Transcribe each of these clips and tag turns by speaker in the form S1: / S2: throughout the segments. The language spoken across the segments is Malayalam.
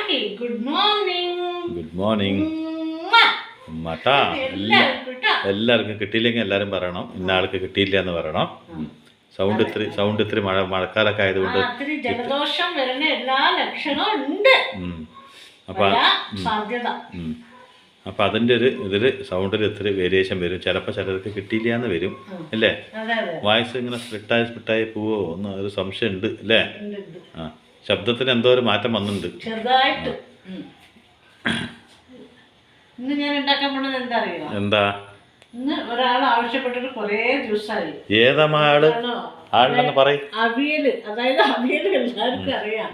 S1: Hi good morning.
S2: Good morning മട്ടാ. എല്ലാവർക്കും കിട്ടിയില്ലെങ്കിൽ എല്ലാവരും പറയണം, ഇന്ന ആൾക്ക് കിട്ടിയില്ല എന്ന് പറയണം. സൗണ്ട് ഇത്തിരി മഴക്കാലൊക്കെ ആയതുകൊണ്ട്
S1: ജലദോഷം വരുന്ന എല്ലാ ലക്ഷണവും ഉണ്ട്.
S2: അപ്പം അതിൻ്റെ ഒരു ഇതിൽ സൗണ്ടിൽ ഇത്തിരി വേരിയേഷൻ വരും. ചിലപ്പോൾ ചിലർക്ക് കിട്ടിയില്ല എന്ന് വരും അല്ലേ? വോയിസ് ഇങ്ങനെ സ്പ്ലിട്ടായി പോവോ എന്ന് ഒരു സംശയം ഉണ്ട് അല്ലേ? ആ, ശബ്ദത്തിന് എന്തോ ഒരു മാറ്റം വന്നിട്ടുണ്ട്
S1: ചെറുതായിട്ട്. ഇന്ന് ഞാൻ ഉണ്ടാക്കാൻ പോണത് എന്താ അറിയോ?
S2: എന്താ?
S1: ഇന്ന് ഒരാൾ ആവശ്യപ്പെട്ടിട്ട് കുറേ ദിവസമായി.
S2: ആളുണ്ടെന്ന് പറയും.
S1: അവിയല്, അതായത് അവിയല് എല്ലാവർക്കും അറിയാം.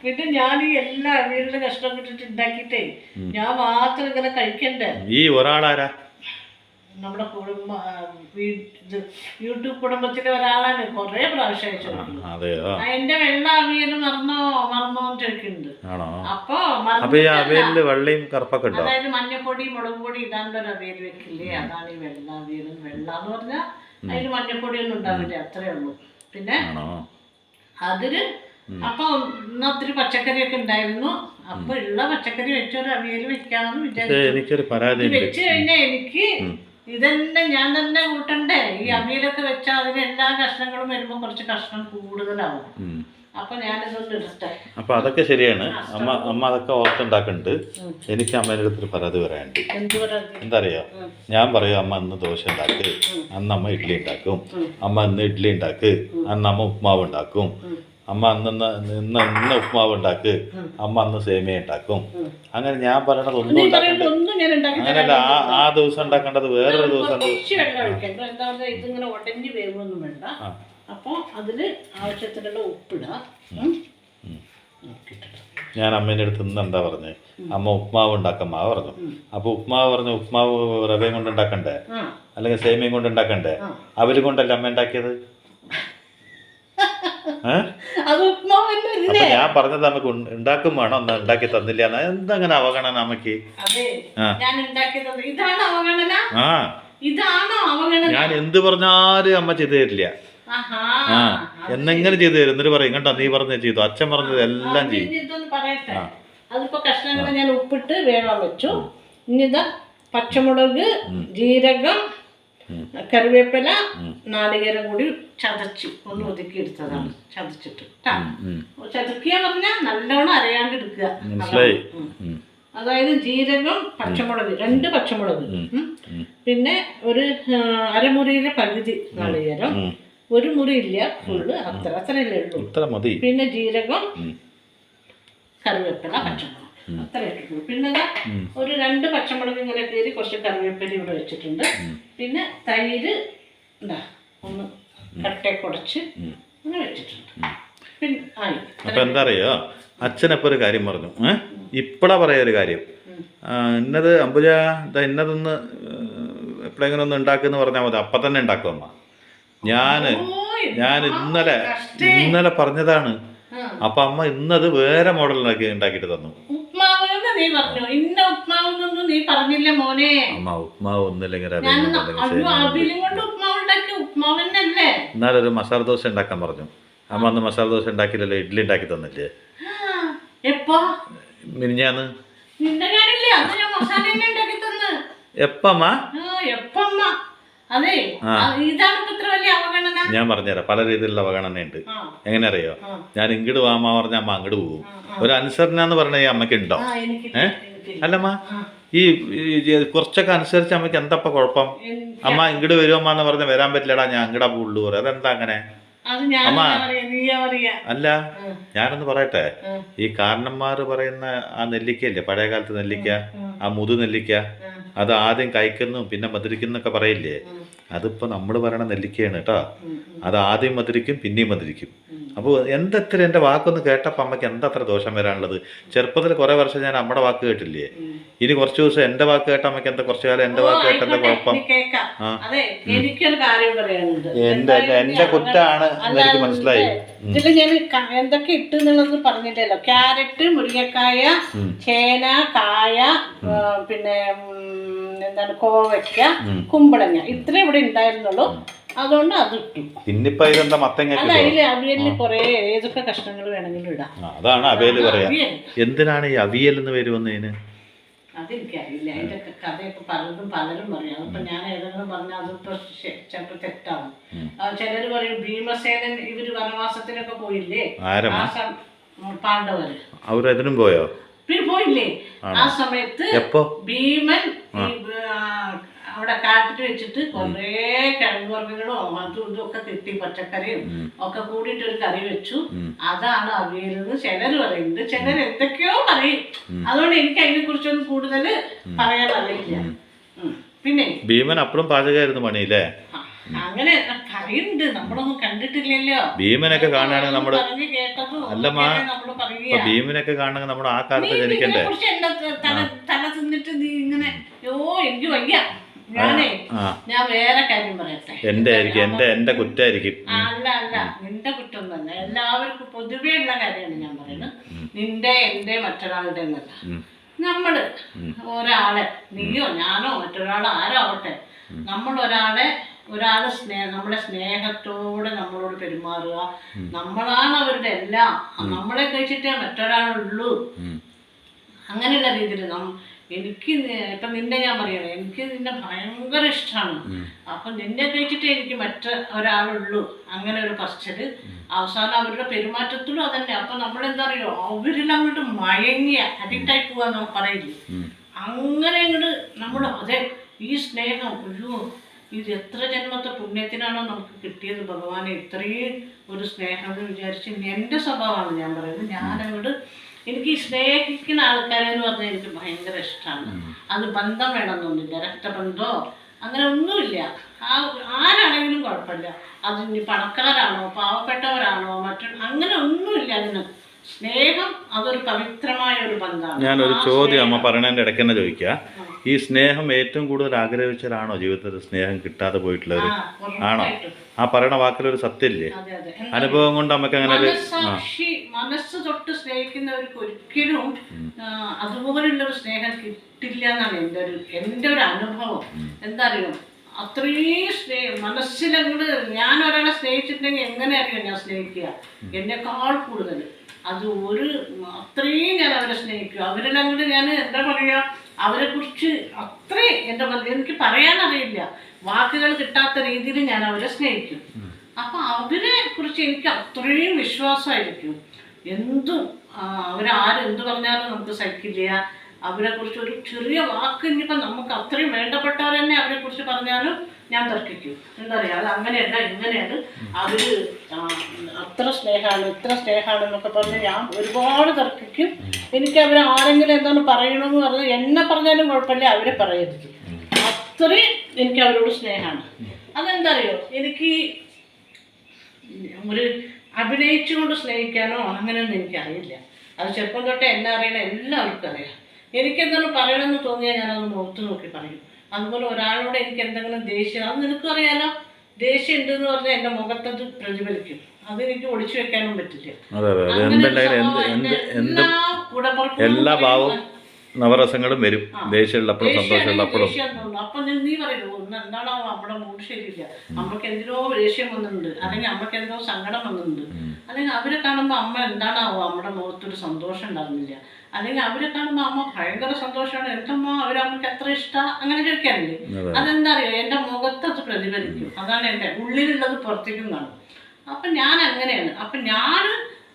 S1: പിന്നെ ഞാൻ ഈ എല്ലാ അവിയലിന്റെ കഷ്ടപ്പെട്ടിട്ട് ഉണ്ടാക്കിട്ടേ ഞാൻ മാത്രം ഇങ്ങനെ കഴിക്കണ്ടേ.
S2: ഈ ഒരാളാരാ?
S1: നമ്മുടെ യൂട്യൂബ് കുടുംബത്തിലെ ഒരാളാണ്. കൊറേ പ്രാവശ്യം ചോദിക്കുന്നത് അതിന്റെ വെള്ള അവിയല് മറന്നോന്ന് ചോദിക്കുന്നുണ്ട്. അപ്പൊ
S2: വെള്ളയും കറുപ്പൊക്കെ ഉണ്ടോ?
S1: അതായത് മഞ്ഞപ്പൊടി മുളക് പൊടി ഇടാണ്ട് ഒരു അവിയൽ വെക്കില്ലേ, അതാണ് ഈ വെള്ള അവിയൽ. വെള്ള എന്ന് പറഞ്ഞാൽ അതിന് മഞ്ഞപ്പൊടി ഒന്നും ഉണ്ടാവില്ല, അത്രേ ഉള്ളൂ. പിന്നെ അതില് അപ്പൊ ഒത്തിരി പച്ചക്കറിയൊക്കെ ഉണ്ടായിരുന്നു. അപ്പൊ ഉള്ള പച്ചക്കറി വെച്ചൊരു അവിയൽ വെക്കാമെന്ന് വിചാരിച്ചു. വെച്ച് കഴിഞ്ഞാൽ എനിക്ക് ഇതന്നെ ഞാൻ തന്നെ കൂട്ടണ്ടേ. ഈ അവിയലൊക്കെ വെച്ചാൽ അതിന് എല്ലാ കഷ്ണങ്ങളും വരുമ്പോ കുറച്ച് കഷ്ണം കൂടുതലാവും. അപ്പൊ ഞാനിതൊന്നും ഇടട്ടെ.
S2: അപ്പൊ അതൊക്കെ ശരിയാണ്. അമ്മ അതൊക്കെ ഓർത്തുണ്ടാക്കുന്നുണ്ട്. എനിക്ക് അമ്മേൻ്റെ അടുത്തൊരു പരാതി പറയാനുണ്ട്. എന്താ അറിയോ? ഞാൻ പറയും അമ്മ ഇന്ന് ദോശ ഉണ്ടാക്ക്, അന്ന് അമ്മ ഇഡ്ഡലി ഉണ്ടാക്കും. അമ്മ ഇന്ന് ഇഡ്ഡലി ഉണ്ടാക്ക്, അന്ന് അമ്മ ഉപ്മാവ് ഉണ്ടാക്കും. അമ്മ ഇന്ന് ഉപ്മാവ് ഉണ്ടാക്ക്, അമ്മ അന്ന് സേമിയ ഉണ്ടാക്കും. അങ്ങനെ ഞാൻ പറയണത് ഒന്നും അങ്ങനെയല്ല. ആ ദിവസം ഉണ്ടാക്കേണ്ടത് വേറൊരു ദിവസം.
S1: ഇതിങ്ങനെ ഉടഞ്ഞു വേവൊന്നും വേണ്ട. അപ്പോൾ അതില് ആവശ്യത്തിനുള്ള ഉപ്പിടാം.
S2: ഞാൻ അമ്മേൻ്റെ അടുത്ത് ഇന്ന് എന്താ പറഞ്ഞത്? അമ്മ ഉപ്മാവ് ഉണ്ടാക്കമ്മ പറഞ്ഞു. അപ്പൊ ഉപ്മാവ് പറഞ്ഞു, ഉപ്മാവ് റവയും കൊണ്ട് ഉണ്ടാക്കണ്ടേ, അല്ലെങ്കിൽ സേമിയയും കൊണ്ട് ഉണ്ടാക്കണ്ടേ? അവര് കൊണ്ടല്ലേ അമ്മ ഉണ്ടാക്കിയത്. അപ്പൊ ഞാൻ പറഞ്ഞത് നമുക്ക് ഉണ്ടാക്കും വേണം, ഒന്ന് ഉണ്ടാക്കി തന്നില്ല. എന്തങ്ങനെ അവഗണന അമ്മക്ക്? ഞാൻ എന്ത് പറഞ്ഞാലും അമ്മ ചെയ്തു തരില്ല. എന്നെങ്ങനെ ചെയ്തു തരും? എന്നിട്ട് പറയും കേട്ടോ, നീ പറഞ്ഞ ചെയ്തു, അച്ഛൻ പറഞ്ഞത് എല്ലാം ചെയ്യും.
S1: അതിപ്പോ കഷ്ണങ്ങൾ ഞാൻ ഉപ്പിട്ട് വേവാൻ വെച്ചു. ഇനിതാ പച്ചമുളക്, ജീരകം, കറിവേപ്പില, നാളികേരം കൂടി ചതച്ച് ഒന്ന് ഒതുക്കി എടുത്തതാണ്. ചതച്ചിട്ട് ചതക്കിയ പറഞ്ഞാൽ നല്ലോണം അരയാണ്ട് എടുക്കുക. അതായത് ജീരകം, പച്ചമുളക്, 2 പച്ചമുളക്, പിന്നെ ഒരു അരമുറിയിലെ പകുതി നാളികേരം, 1 മുറി ഇല്ല, ഫുള്ള് അത്രയല്ലേ ഉള്ളൂ. പിന്നെ ജീരകം, കറിവേപ്പില, പച്ചമുളക് അത്ര ഇട്ടിട്ടുള്ളൂ. പിന്നെ ഒരു 2 പച്ചമുളക് ഇങ്ങനെ കീറി കുറച്ച് കറിവേപ്പില ഇവിടെ വെച്ചിട്ടുണ്ട്. പിന്നെ തൈര് ഒന്ന് കട്ടയൊക്കെ ഉടച്ച് അങ്ങനെ വെച്ചിട്ടുണ്ട്. പിന്നെ
S2: അപ്പൊ എന്താ അറിയോ, അച്ഛനപ്പോ ഒരു കാര്യം പറഞ്ഞു. ഇപ്പഴാ പറയാ ഒരു കാര്യം, ഇന്നത് അമ്പുജ ഇന്നതൊന്ന് എപ്പോഴെങ്കിലും ഒന്ന് ഉണ്ടാക്കുമെന്ന് പറഞ്ഞാൽ മതി, അപ്പൊ തന്നെ ഉണ്ടാക്കും അമ്മ. ഞാൻ ഇന്നലെ പറഞ്ഞതാണ്. അപ്പൊ അമ്മ ഇന്നത് വേറെ മോഡലിനൊക്കെ ഉണ്ടാക്കിയിട്ട് തന്നു. അമ്മ ഉപ്മാവ് ഒന്നില്ലെങ്കിൽ എന്നാലൊരു മസാല ദോശ ഉണ്ടാക്കാൻ പറഞ്ഞു. അമ്മ അന്ന് മസാല ദോശ ഉണ്ടാക്കില്ലല്ലോ, ഇഡ്ഡലി ഉണ്ടാക്കി തന്നില്ലേ മിനിഞ്ഞാന്ന്? എപ്പമ്മ? ഞാൻ പറഞ്ഞുതരാം, പല രീതിയിലുള്ള അവഗണനയുണ്ട്. എങ്ങനെ അറിയോ? ഞാൻ ഇങ്ങോട്ട് പോകാമ്മ പറഞ്ഞ അമ്മ അങ്ങോട്ട് പോകും. ഒരു അനുസരണ എന്ന് പറഞ്ഞ ഈ അമ്മയ്ക്ക് ഉണ്ടോ? അല്ലമ്മ, ഈ കുറച്ചൊക്കെ അനുസരിച്ച് അമ്മയ്ക്ക് എന്തപ്പ കുഴപ്പം? അമ്മ ഇങ്ങോട്ട് വരുമമ്മ എന്ന് പറഞ്ഞ വരാൻ പറ്റില്ലടാ, ഞാൻ അങ്ങടാ പോകുള്ളൂ പറയും. അതെന്താ അങ്ങനെ? അമ്മ അല്ല, ഞാനൊന്ന് പറയട്ടെ. ഈ കാരണന്മാര് പറയുന്ന ആ നെല്ലിക്കയില്ലേ, പഴയ കാലത്ത് നെല്ലിക്ക, ആ മുതു നെല്ലിക്ക, അത് ആദ്യം കഴിക്കുന്നു പിന്നെ മധുരിക്കുന്നൊക്കെ പറയില്ലേ, അതിപ്പോ നമ്മൾ പറയണ നെല്ലിക്കയാണ് കേട്ടോ. അത് ആദ്യം മധുരിക്കും പിന്നെയും മധുരിക്കും. അപ്പോൾ എന്തത്ര എൻ്റെ വാക്കൊന്ന് കേട്ടപ്പോൾ അമ്മയ്ക്ക് എന്തത്ര ദോഷം വരാനുള്ളത്? ചെറുപ്പത്തിൽ കുറെ വർഷം ഞാൻ അമ്മയുടെ വാക്ക് കേട്ടില്ലേ, ഇനി കുറച്ച് ദിവസം എൻ്റെ വാക്ക് കേട്ട അമ്മയ്ക്ക് എന്താ കുറച്ചു കാലം എൻ്റെ വാക്ക് കേട്ടെന്താ കുഴപ്പം?
S1: എനിക്കൊരു കാര്യം പറയാനുണ്ട്.
S2: എന്റെ കുറ്റാണ് എനിക്ക് മനസ്സിലായി.
S1: ഇതിൽ ഞാൻ എന്തൊക്കെ ഇട്ട് എന്നുള്ളത് പറഞ്ഞിട്ടല്ലോ. ക്യാരറ്റ്, മുരിങ്ങക്കായ, ചേന, കായ, പിന്നെ എന്താണ് കോവയ്ക്ക, കുമ്പളങ്ങ, ഇത്രേ ഇവിടെ ഉണ്ടായിരുന്നുള്ളൂ. അതുകൊണ്ട് അത് ഇട്ടു.
S2: പിന്നിപ്പോ ഇതെന്താ മത്തങ്ങ?
S1: അല്ല, അതില് അവിയലിന് കുറേ ഏതൊക്കെ കഷ്ണങ്ങൾ വേണമെങ്കിലും ഇടാം.
S2: അതാണ് അവിയൽ പറയാ. എന്തിനാണ് ഈ അവിയൽ എന്ന് പേര് വന്നതിന്?
S1: അതെനിക്കറിയില്ല. അതിന്റെ കഥയൊക്കെ പലതും പലരും പറയും. അതിപ്പോ ഞാൻ ഏതെങ്കിലും പറഞ്ഞാൽ അതിപ്പോ ചിലപ്പോ തെറ്റാവും. ചിലര് പറയും ഭീമസേനൻ ഇവര് വനവാസത്തിനൊക്കെ പോയില്ലേ, പാണ്ഡവര്
S2: അവരെതിനും പോയോ?
S1: പിന്നെ പോയില്ലേ ആ സമയത്ത് ഭീമൻ അവിടെ കാട്ടിട്ട് വെച്ചിട്ട് കുറേ കിഴങ്ങ് വർഗ്ഗങ്ങളും അതും ഇതും ഒക്കെ കിട്ടി, പച്ചക്കറിയും ഒക്കെ കൂടിയിട്ട് ഒരു കറി വെച്ചു. അതാണ് അവിയലെന്ന് ചിലര് പറയുന്നുണ്ട്, ചിലർ എന്തൊക്കെയോ പറയും. അതുകൊണ്ട് എനിക്ക് അതിനെ കുറിച്ചൊന്നും കൂടുതൽ പറയാൻ അറിയില്ല. പിന്നെ
S2: ഭീമൻ അപ്പഴും പാചകമായിരുന്നു പണിയില്ലേ?
S1: അങ്ങനെ പറയുന്നുണ്ട്, നമ്മളൊന്നും കണ്ടിട്ടില്ലല്ലോ.
S2: ഭീമനൊക്കെ കാണുകയാണെങ്കിൽ നമ്മള് അല്ലമ്മാ, ഭീമനൊക്കെ കാണുകയാണെങ്കിൽ നമ്മൾ ആ കാലത്ത് ജനിക്കണ്ടേ?
S1: തല തിന്നിട്ട് നീ ഇങ്ങനെ എനിക്ക് വയ്യ. ഞാൻ വേറെ കാര്യം പറയട്ടെ.
S2: എന്റെ കുറ്റായിരിക്കും.
S1: അല്ല അല്ല, നിന്റെ കുറ്റമൊന്നല്ല, എല്ലാവർക്കും പൊതുവേ ഉള്ള കാര്യമാണ് ഞാൻ പറയുന്നത്. നിന്റെ എന്റെ മറ്റൊരാളുടെ എന്നല്ല. നമ്മള് ഒരാളെ, നീയോ ഞാനോ മറ്റൊരാളോ ആരാവട്ടെ, നമ്മൾ ഒരാള് നമ്മളെ സ്നേഹത്തോടെ നമ്മളോട് പെരുമാറുക. നമ്മളാണ് അവരുടെ എല്ലാം, നമ്മളെ കഴിച്ചിട്ടേ മറ്റൊരാളുള്ളൂ. അങ്ങനെയുള്ള രീതിയിൽ എനിക്ക് ഇപ്പം നിന്നെ ഞാൻ പറയണേ, എനിക്ക് നിന്നെ ഭയങ്കര ഇഷ്ടമാണ്. അപ്പം നിന്നെ കഴിച്ചിട്ടേ എനിക്ക് ഒരാളുള്ളൂ. അങ്ങനെ ഒരു പറച്ചില് അവസാനം അവരുടെ പെരുമാറ്റത്തിലും അതന്നെ. അപ്പം നമ്മളെന്താ അറിയോ, അവരിൽ അങ്ങോട്ട് മയങ്ങിയ അഡിക്റ്റായി പോവാന്ന് പറയില്ലേ, അങ്ങനെ ഇങ്ങോട്ട് നമ്മൾ അതെ ഈ സ്നേഹം, അയ്യോ ഇത് എത്ര ജന്മത്തെ പുണ്യത്തിനാണോ നമുക്ക് കിട്ടിയത് ഭഗവാനെ, ഇത്രയും ഒരു സ്നേഹം എന്ന് വിചാരിച്ച് എൻ്റെ സ്വഭാവമാണ് ഞാൻ പറയുന്നത്. ഞാനങ്ങോട്ട് എനിക്ക് ഈ സ്നേഹിക്കുന്ന ആൾക്കാരെ എന്ന് പറഞ്ഞാൽ എനിക്ക് ഭയങ്കര ഇഷ്ടമാണ്. അത് ബന്ധം വേണമെന്നൊന്നുമില്ല, രക്തബന്ധമോ അങ്ങനെ ഒന്നുമില്ല. ആരാണെങ്കിലും കുഴപ്പമില്ല. അത് ഇനി പണക്കാരാണോ പാവപ്പെട്ടവരാണോ അങ്ങനെ ഒന്നുമില്ല. അതിന് സ്നേഹം അതൊരു പവിത്രമായ ഒരു ബന്ധമാണ്.
S2: ഞാനൊരു ചോദ്യം അമ്മ പറയണതിൻ്റെ ഇടയ്ക്ക് തന്നെ ചോദിക്കാം. ഈ സ്നേഹം ഏറ്റവും കൂടുതൽ ആഗ്രഹിച്ചവരാണോ ജീവിതത്തിൽ സ്നേഹം കിട്ടാതെ പോയിട്ടുള്ളവർ? ആണോ? ആ പറയണ വാക്കിലൊരു സത്യമില്ലേ? അനുഭവം കൊണ്ട് നമുക്ക് അങ്ങനെ
S1: മനസ്സ് തൊട്ട് സ്നേഹിക്കുന്നവർക്ക് ഒരിക്കലും അതുപോലുള്ളൊരു സ്നേഹം കിട്ടില്ല എന്നാണ് എൻ്റെ ഒരു അനുഭവം. എന്താ അറിയോ, അത്രയും മനസ്സിലങ്ങോട്ട് ഞാൻ ഒരാളെ സ്നേഹിച്ചിട്ടുണ്ടെങ്കിൽ എങ്ങനെ അറിയാം ഞാൻ സ്നേഹിക്കുക, എന്നെക്കാൾ കൂടുതൽ അത് അത്രയും ഞാൻ അവരെ സ്നേഹിക്കും. അവരെല്ലാം കൂടി ഞാൻ എന്താ പറയുക, അവരെ കുറിച്ച് അത്രയും എനിക്ക് പറയാനറിയില്ല, വാക്കുകൾ കിട്ടാത്ത രീതിയിൽ ഞാൻ അവരെ സ്നേഹിക്കും. അപ്പൊ അവരെ കുറിച്ച് എനിക്ക് അത്രയും വിശ്വാസമായിരിക്കും. അവരാരെന്ത് പറഞ്ഞാലും നമുക്ക് സഹിക്കില്ല. അവരെ കുറിച്ച് ഒരു ചെറിയ വാക്ക് ഇനിയിപ്പം നമുക്ക് അത്രയും വേണ്ടപ്പെട്ടവർ തന്നെ അവരെ കുറിച്ച് പറഞ്ഞാലും ഞാൻ തർക്കിക്കും. എന്താ പറയുക, അത് അങ്ങനെയല്ല ഇങ്ങനെയാണ്, അവര് അത്ര സ്നേഹമാണ് ഇത്ര സ്നേഹമാണ് എന്നൊക്കെ പറഞ്ഞ് ഞാൻ ഒരുപാട് തർക്കിക്കും. എനിക്ക് ആരെങ്കിലും എന്താണ് പറയണമെന്ന് പറഞ്ഞാൽ എന്നെ പറഞ്ഞാലും കുഴപ്പമില്ല, അവരെ പറയരുത്. അത്രയും എനിക്ക് അവരോട് സ്നേഹമാണ്. അതെന്താ അറിയോ, എനിക്ക് ഒരു അഭിനയിച്ചുകൊണ്ട് സ്നേഹിക്കാനോ അങ്ങനെയൊന്നും എനിക്കറിയില്ല. അത് ചെറുപ്പം തൊട്ടേ എന്നെ അറിയണ എല്ലാവർക്കും അറിയാം. എനിക്കെന്താണ് പറയണമെന്ന് തോന്നിയാൽ ഞാനത് മുഖത്ത് നോക്കി പറയും. അതുപോലെ ഒരാളോട് എനിക്ക് എന്തെങ്കിലും ദേഷ്യം, അത് നിനക്കും അറിയാലോ, ദേഷ്യം ഉണ്ടെന്ന് പറഞ്ഞാൽ എൻ്റെ മുഖത്തത് പ്രതിഫലിക്കും. അതെനിക്ക് ഒളിച്ചു വെക്കാനും പറ്റില്ല.
S2: എല്ലാ ഭാവവും നവരസങ്ങളും വരും, ദേഷ്യമുള്ളപ്പോഴും സന്തോഷമുള്ളപ്പോഴും.
S1: അപ്പൊ നീ പറയൂ, എന്താണോ നമ്മുടെ മൂഡ് ശരിയില്ല, അമ്മക്ക് എന്തിനോ ദേഷ്യം വന്നിട്ടുണ്ട്, അല്ലെങ്കിൽ അമ്മക്ക് എന്തോ സങ്കടം വന്നിട്ടുണ്ട്, അല്ലെങ്കിൽ അവരെ കാണുമ്പോൾ അമ്മ എന്താണാവോ നമ്മുടെ മുഖത്തൊരു സന്തോഷം ഉണ്ടാകുന്നില്ല, അല്ലെങ്കിൽ അവരെ കാണുമ്പോൾ അമ്മ ഭയങ്കര സന്തോഷമാണ്, എന്തമ്മ അവരമ്മക്ക് എത്ര ഇഷ്ടം, അങ്ങനെ ചോദിക്കാറില്ലേ. അതെന്താ അറിയോ, എൻ്റെ മുഖത്ത് അത് പ്രതിഫലിക്കും. അതാണ് എൻ്റെ ഉള്ളിലുള്ളത് പുറത്തേക്കും കാണും. അപ്പം ഞാൻ അങ്ങനെയാണ്. അപ്പം ഞാൻ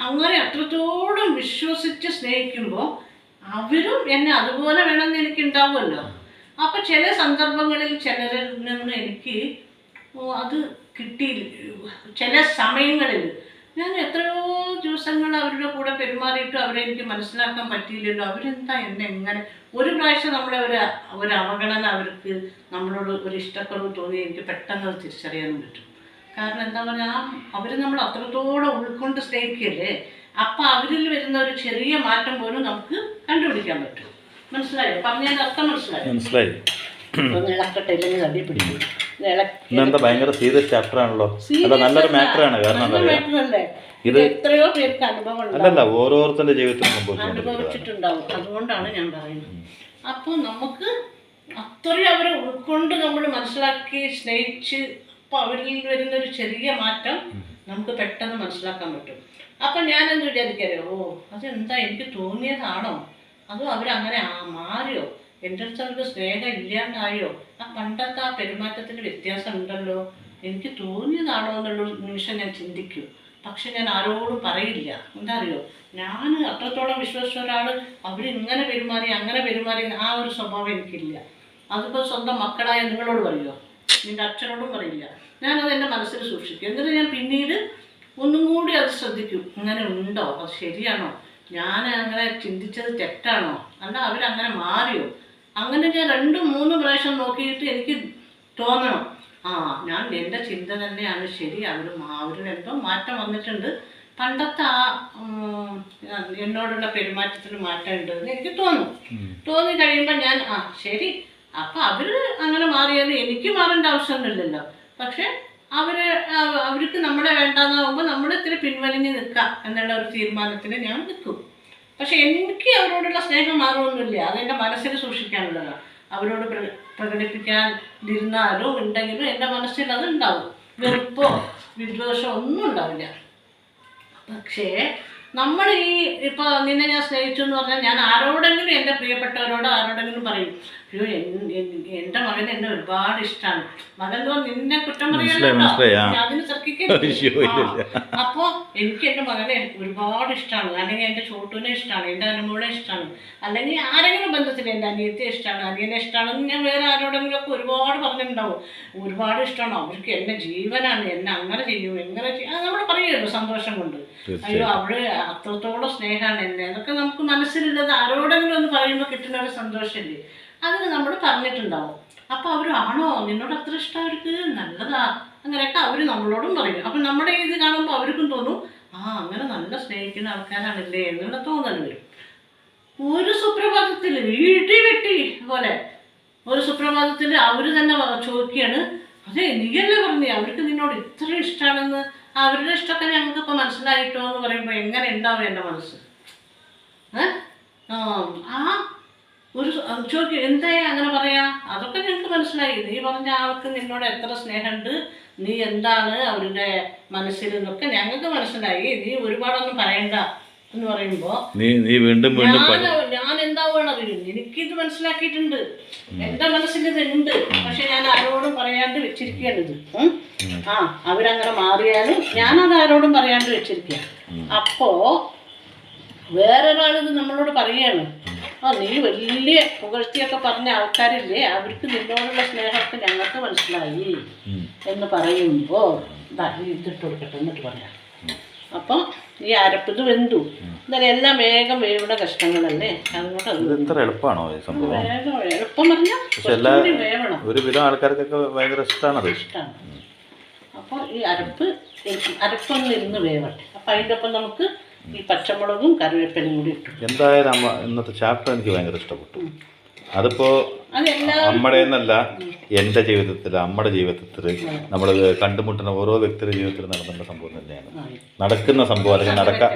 S1: അങ്ങനെ അത്രത്തോളം വിശ്വസിച്ച് സ്നേഹിക്കുമ്പോൾ അവരും എന്നെ അതുപോലെ വേണമെന്ന് എനിക്ക് ഉണ്ടാവുമല്ലോ. അപ്പം ചില സന്ദർഭങ്ങളിൽ ചിലരിൽ നിന്ന് എനിക്ക് അത് കിട്ടിയില്ല. ചില സമയങ്ങളിൽ ഞാൻ എത്രയോ ദിവസങ്ങൾ അവരുടെ കൂടെ പെരുമാറിയിട്ടും അവരെ എനിക്ക് മനസ്സിലാക്കാൻ പറ്റിയില്ലല്ലോ. അവരെന്താ എന്നെ എങ്ങനെ ഒരു പ്രാവശ്യം നമ്മളെ ഒരു അവഗണന, അവർക്ക് നമ്മളോട് ഒരു ഇഷ്ടക്കുറവ് തോന്നി എനിക്ക് പെട്ടെന്ന് അത് തിരിച്ചറിയാനും പറ്റും. കാരണം എന്താ പറഞ്ഞാൽ അവർ നമ്മൾ അത്രത്തോളം ഉൾക്കൊണ്ട് സ്നേഹിക്കല്ലേ. അപ്പം അവരിൽ വരുന്ന ഒരു ചെറിയ മാറ്റം പോലും നമുക്ക് കണ്ടുപിടിക്കാൻ പറ്റും. മനസ്സിലായോ? പറഞ്ഞതിൻ്റെ അർത്ഥം മനസ്സിലായി? ഇളക്കട്ടെ, ഇല്ലെങ്കിൽ തടി പിടിക്കും.
S2: ഇതെന്താ ഭയങ്കര സീരിയസ് ചാപ്റ്റർ ആണല്ലോ. നല്ലൊരു മാറ്ററാണ്. കാരണം
S1: ഇത് എത്രയോ പേർക്ക്
S2: അല്ലല്ല ഓരോരുത്തരുടെ ജീവിതത്തിൽ
S1: അനുഭവിച്ചിട്ടുണ്ടാവും. അതുകൊണ്ടാണ് ഞാൻ പറയുന്നത്. അപ്പോൾ നമുക്ക് അത്രയും അവരെ ഉൾക്കൊണ്ട് നമ്മൾ മനസ്സിലാക്കി സ്നേഹിച്ച് അപ്പോൾ അവരിൽ വരുന്നൊരു ചെറിയ മാറ്റം നമുക്ക് പെട്ടെന്ന് മനസ്സിലാക്കാൻ പറ്റും. അപ്പം ഞാനെന്ത് വിചാരിക്കാരോ, അതെന്താ എനിക്ക് തോന്നിയതാണോ, അതോ അവരങ്ങനെ മാറിയോ, എൻ്റെ അടുത്ത് അവർക്ക് സ്നേഹം ഇല്ലാണ്ടായോ, ആ പണ്ടത്തെ ആ പെരുമാറ്റത്തിന് വ്യത്യാസം ഉണ്ടല്ലോ, എനിക്ക് തോന്നിയതാണോ എന്നുള്ളൊരു നിമിഷം ഞാൻ ചിന്തിക്കും. പക്ഷെ ഞാൻ ആരോടും പറയില്ല. എന്താ അറിയോ, ഞാൻ അത്രത്തോളം വിശ്വസിച്ച ഒരാൾ അവരിങ്ങനെ പെരുമാറി അങ്ങനെ പെരുമാറി ആ ഒരു സ്വഭാവം എനിക്കില്ല. അതിപ്പോൾ സ്വന്തം മക്കളായ നിങ്ങളോട് പറയുമോ, നിൻ്റെ അച്ഛനോടും പറയില്ല. ഞാനത് എൻ്റെ മനസ്സിൽ സൂക്ഷിക്കും. എന്നിട്ട് ഞാൻ പിന്നീട് ഒന്നും കൂടി അത് ശ്രദ്ധിക്കും, ഇങ്ങനെ ഉണ്ടോ, അത് ശരിയാണോ, ഞാൻ അങ്ങനെ ചിന്തിച്ചത് തെറ്റാണോ, അല്ല അവരങ്ങനെ മാറിയോ. അങ്ങനെ ഞാൻ 2-3 പ്രാവശ്യം നോക്കിയിട്ട് എനിക്ക് തോന്നണം, ഞാൻ എൻ്റെ ചിന്ത തന്നെയാണ് ശരി, അവരിലെന്തോ മാറ്റം വന്നിട്ടുണ്ട്, പണ്ടത്തെ ആ എന്നോടുള്ള പെരുമാറ്റത്തിന് മാറ്റം ഉണ്ടെന്ന് എനിക്ക് തോന്നി കഴിയുമ്പോൾ ഞാൻ ശരി, അപ്പം അവർ അങ്ങനെ മാറിയാൽ എനിക്ക് മാറേണ്ട ആവശ്യമൊന്നുമില്ലല്ലോ. പക്ഷെ അവർക്ക് നമ്മളെ വേണ്ടാന്നാകുമ്പോൾ നമ്മൾ ഇത്തിരി പിൻവലിഞ്ഞ് നിൽക്കാം എന്നുള്ള ഒരു തീരുമാനത്തിന് ഞാൻ നിൽക്കും. പക്ഷെ എനിക്ക് അവരോടുള്ള സ്നേഹം മാറുമൊന്നുമില്ല, അതെൻ്റെ മനസ്സിൽ സൂക്ഷിക്കാനുള്ളതാണ്. അവരോട് പ്രകടിപ്പിക്കാതിരുന്നാലും ഉണ്ടെങ്കിലും എൻ്റെ മനസ്സിൽ അത് ഉണ്ടാവും. വെറുപ്പോ വിദ്വേഷമോ ഒന്നും ഉണ്ടാവില്ല. പക്ഷേ നമ്മൾ ഇപ്പോൾ നിന്നെ ഞാൻ സ്നേഹിച്ചു എന്ന് പറഞ്ഞാൽ ഞാൻ ആരോടെങ്കിലും, എൻ്റെ പ്രിയപ്പെട്ടവരോട് ആരോടെങ്കിലും പറയും, അയ്യോ എൻ്റെ മകന് എന്നെ ഒരുപാട് ഇഷ്ടമാണ്. മകൻ എന്ന് പറഞ്ഞാൽ നിന്നെ കുറ്റം പറയാനോ അതിന് തർക്കിക്കുന്നു. അപ്പോൾ എനിക്ക് എൻ്റെ മകനെ ഒരുപാട് ഇഷ്ടമാണ്, അല്ലെങ്കിൽ എൻ്റെ ചോട്ടൂനെ ഇഷ്ടമാണ്, എൻ്റെ അനുമോളെ ഇഷ്ടമാണ്, അല്ലെങ്കിൽ ആരെങ്കിലും ബന്ധത്തിൽ എൻ്റെ അനിയത്തെ ഇഷ്ടമാണ്, അനിയനെ ഇഷ്ടമാണെന്ന് ഞാൻ വേറെ ആരോടെങ്കിലും ഒക്കെ ഒരുപാട് പറഞ്ഞിട്ടുണ്ടാവും. ഒരുപാട് ഇഷ്ടമാണോ, അവർക്ക് എൻ്റെ ജീവനാണ്, എന്നെ അങ്ങനെ ചെയ്യും എങ്ങനെ ചെയ്യും, അത് നമ്മൾ പറയുമല്ലോ സന്തോഷം കൊണ്ട്. അയ്യോ അവള് അത്രത്തോളം സ്നേഹമാണ് എന്നെ എന്നൊക്കെ നമുക്ക് മനസ്സിലുള്ളത് ആരോടെങ്കിലും ഒന്ന് പറയുമ്പോൾ കിട്ടുന്ന ഒരു സന്തോഷമില്ലേ, അതിന് നമ്മൾ പറഞ്ഞിട്ടുണ്ടാവും. അപ്പോൾ അവരാണോ നിന്നോട് അത്ര ഇഷ്ടം, അവർക്ക് നല്ലതാ, അങ്ങനെയൊക്കെ അവർ നമ്മളോടും പറയും. അപ്പം നമ്മുടെ ഇത് കാണുമ്പോൾ അവർക്കും തോന്നും, അങ്ങനെ നല്ല സ്നേഹിക്കുന്ന ആൾക്കാരാണല്ലേ എന്നുള്ള തോന്നൽ വരും. ഒരു സുപ്രഭാതത്തിൽ ഇടിവെട്ടി പോലെ ഒരു സുപ്രഭാതത്തിൽ അവർ തന്നെ ചോദിക്കുകയാണ്, അതെ നീയല്ലേ പറഞ്ഞേ അവർക്ക് നിന്നോട് ഇത്ര ഇഷ്ടമാണെന്ന്, അവരുടെ ഇഷ്ടമൊക്കെ ഞങ്ങൾക്കിപ്പോൾ മനസ്സിലായിട്ടോ എന്ന് പറയുമ്പോൾ എങ്ങനെ ഉണ്ടാവും എൻ്റെ മനസ്സ്. ഒരു ചോദിക്കും എന്തായി അങ്ങനെ പറയാ, അതൊക്കെ ഞങ്ങൾക്ക് മനസ്സിലായി, നീ പറഞ്ഞ ആൾക്ക് നിന്നോട് എത്ര സ്നേഹമുണ്ട്, നീ എന്താണ് അവരുടെ മനസ്സിൽ എന്നൊക്കെ ഞങ്ങൾക്ക് മനസ്സിലായി, നീ ഒരുപാടൊന്നും പറയണ്ട എന്ന് പറയുമ്പോൾ ഞാൻ എന്താവുകയാണ് അറിയും, എനിക്കിത് മനസ്സിലാക്കിയിട്ടുണ്ട്, എൻ്റെ മനസ്സിൽ ഇതുണ്ട്. പക്ഷെ ഞാൻ ആരോടും പറയാണ്ട് വെച്ചിരിക്കുകയാണിത്. അവരങ്ങനെ മാറിയാലും ഞാനത് ആരോടും പറയാണ്ട് വെച്ചിരിക്കുക. അപ്പോ വേറൊരാളിത് നമ്മളോട് പറയാണ്, നീ വലിയ പുകഴ്ത്തിയൊക്കെ പറഞ്ഞ ആൾക്കാരില്ലേ, അവർക്ക് നിന്നോടുള്ള സ്നേഹമൊക്കെ ഞങ്ങൾക്ക് മനസ്സിലായി എന്ന് പറയുമ്പോൾ ഇതിട്ട് കൊടുക്കട്ടെ എന്നിട്ട് പറയാം. അപ്പം ഈ അരപ്പിത് വെന്തു, എന്തായാലും എല്ലാം വേഗം വേവുന്ന കഷ്ണങ്ങളല്ലേ, അതുകൊണ്ട്
S2: എത്ര എളുപ്പമാണോ ഈ സംഭവം?
S1: വേഗം എളുപ്പം പറഞ്ഞാൽ വേവണം.
S2: ഒരുവിധം ആൾക്കാർക്കൊക്കെ ഭയങ്കര ഇഷ്ടമാണ്.
S1: അപ്പോൾ ഈ അരപ്പൊന്ന് ഇരുന്ന് വേവട്ടെ. അപ്പം അതിൻ്റെ ഒപ്പം നമുക്ക് ഈ പച്ചമുളകും കറിവേപ്പിലയും കൂടി ഇട്ടു.
S2: എന്തായാലും ഇന്നത്തെ ചാപ്റ്റർ എനിക്ക് ഭയങ്കര ഇഷ്ടപ്പെട്ടു. അതിപ്പോൾ നമ്മുടെ എന്നല്ല, എൻ്റെ ജീവിതത്തിൽ, നമ്മുടെ ജീവിതത്തിൽ നമ്മൾ കണ്ടുമുട്ടുന്ന ഓരോ വ്യക്തിയുടെ ജീവിതത്തിൽ നടന്ന സംഭവം തന്നെയാണ്. നടക്കുന്ന സംഭവം അല്ലെങ്കിൽ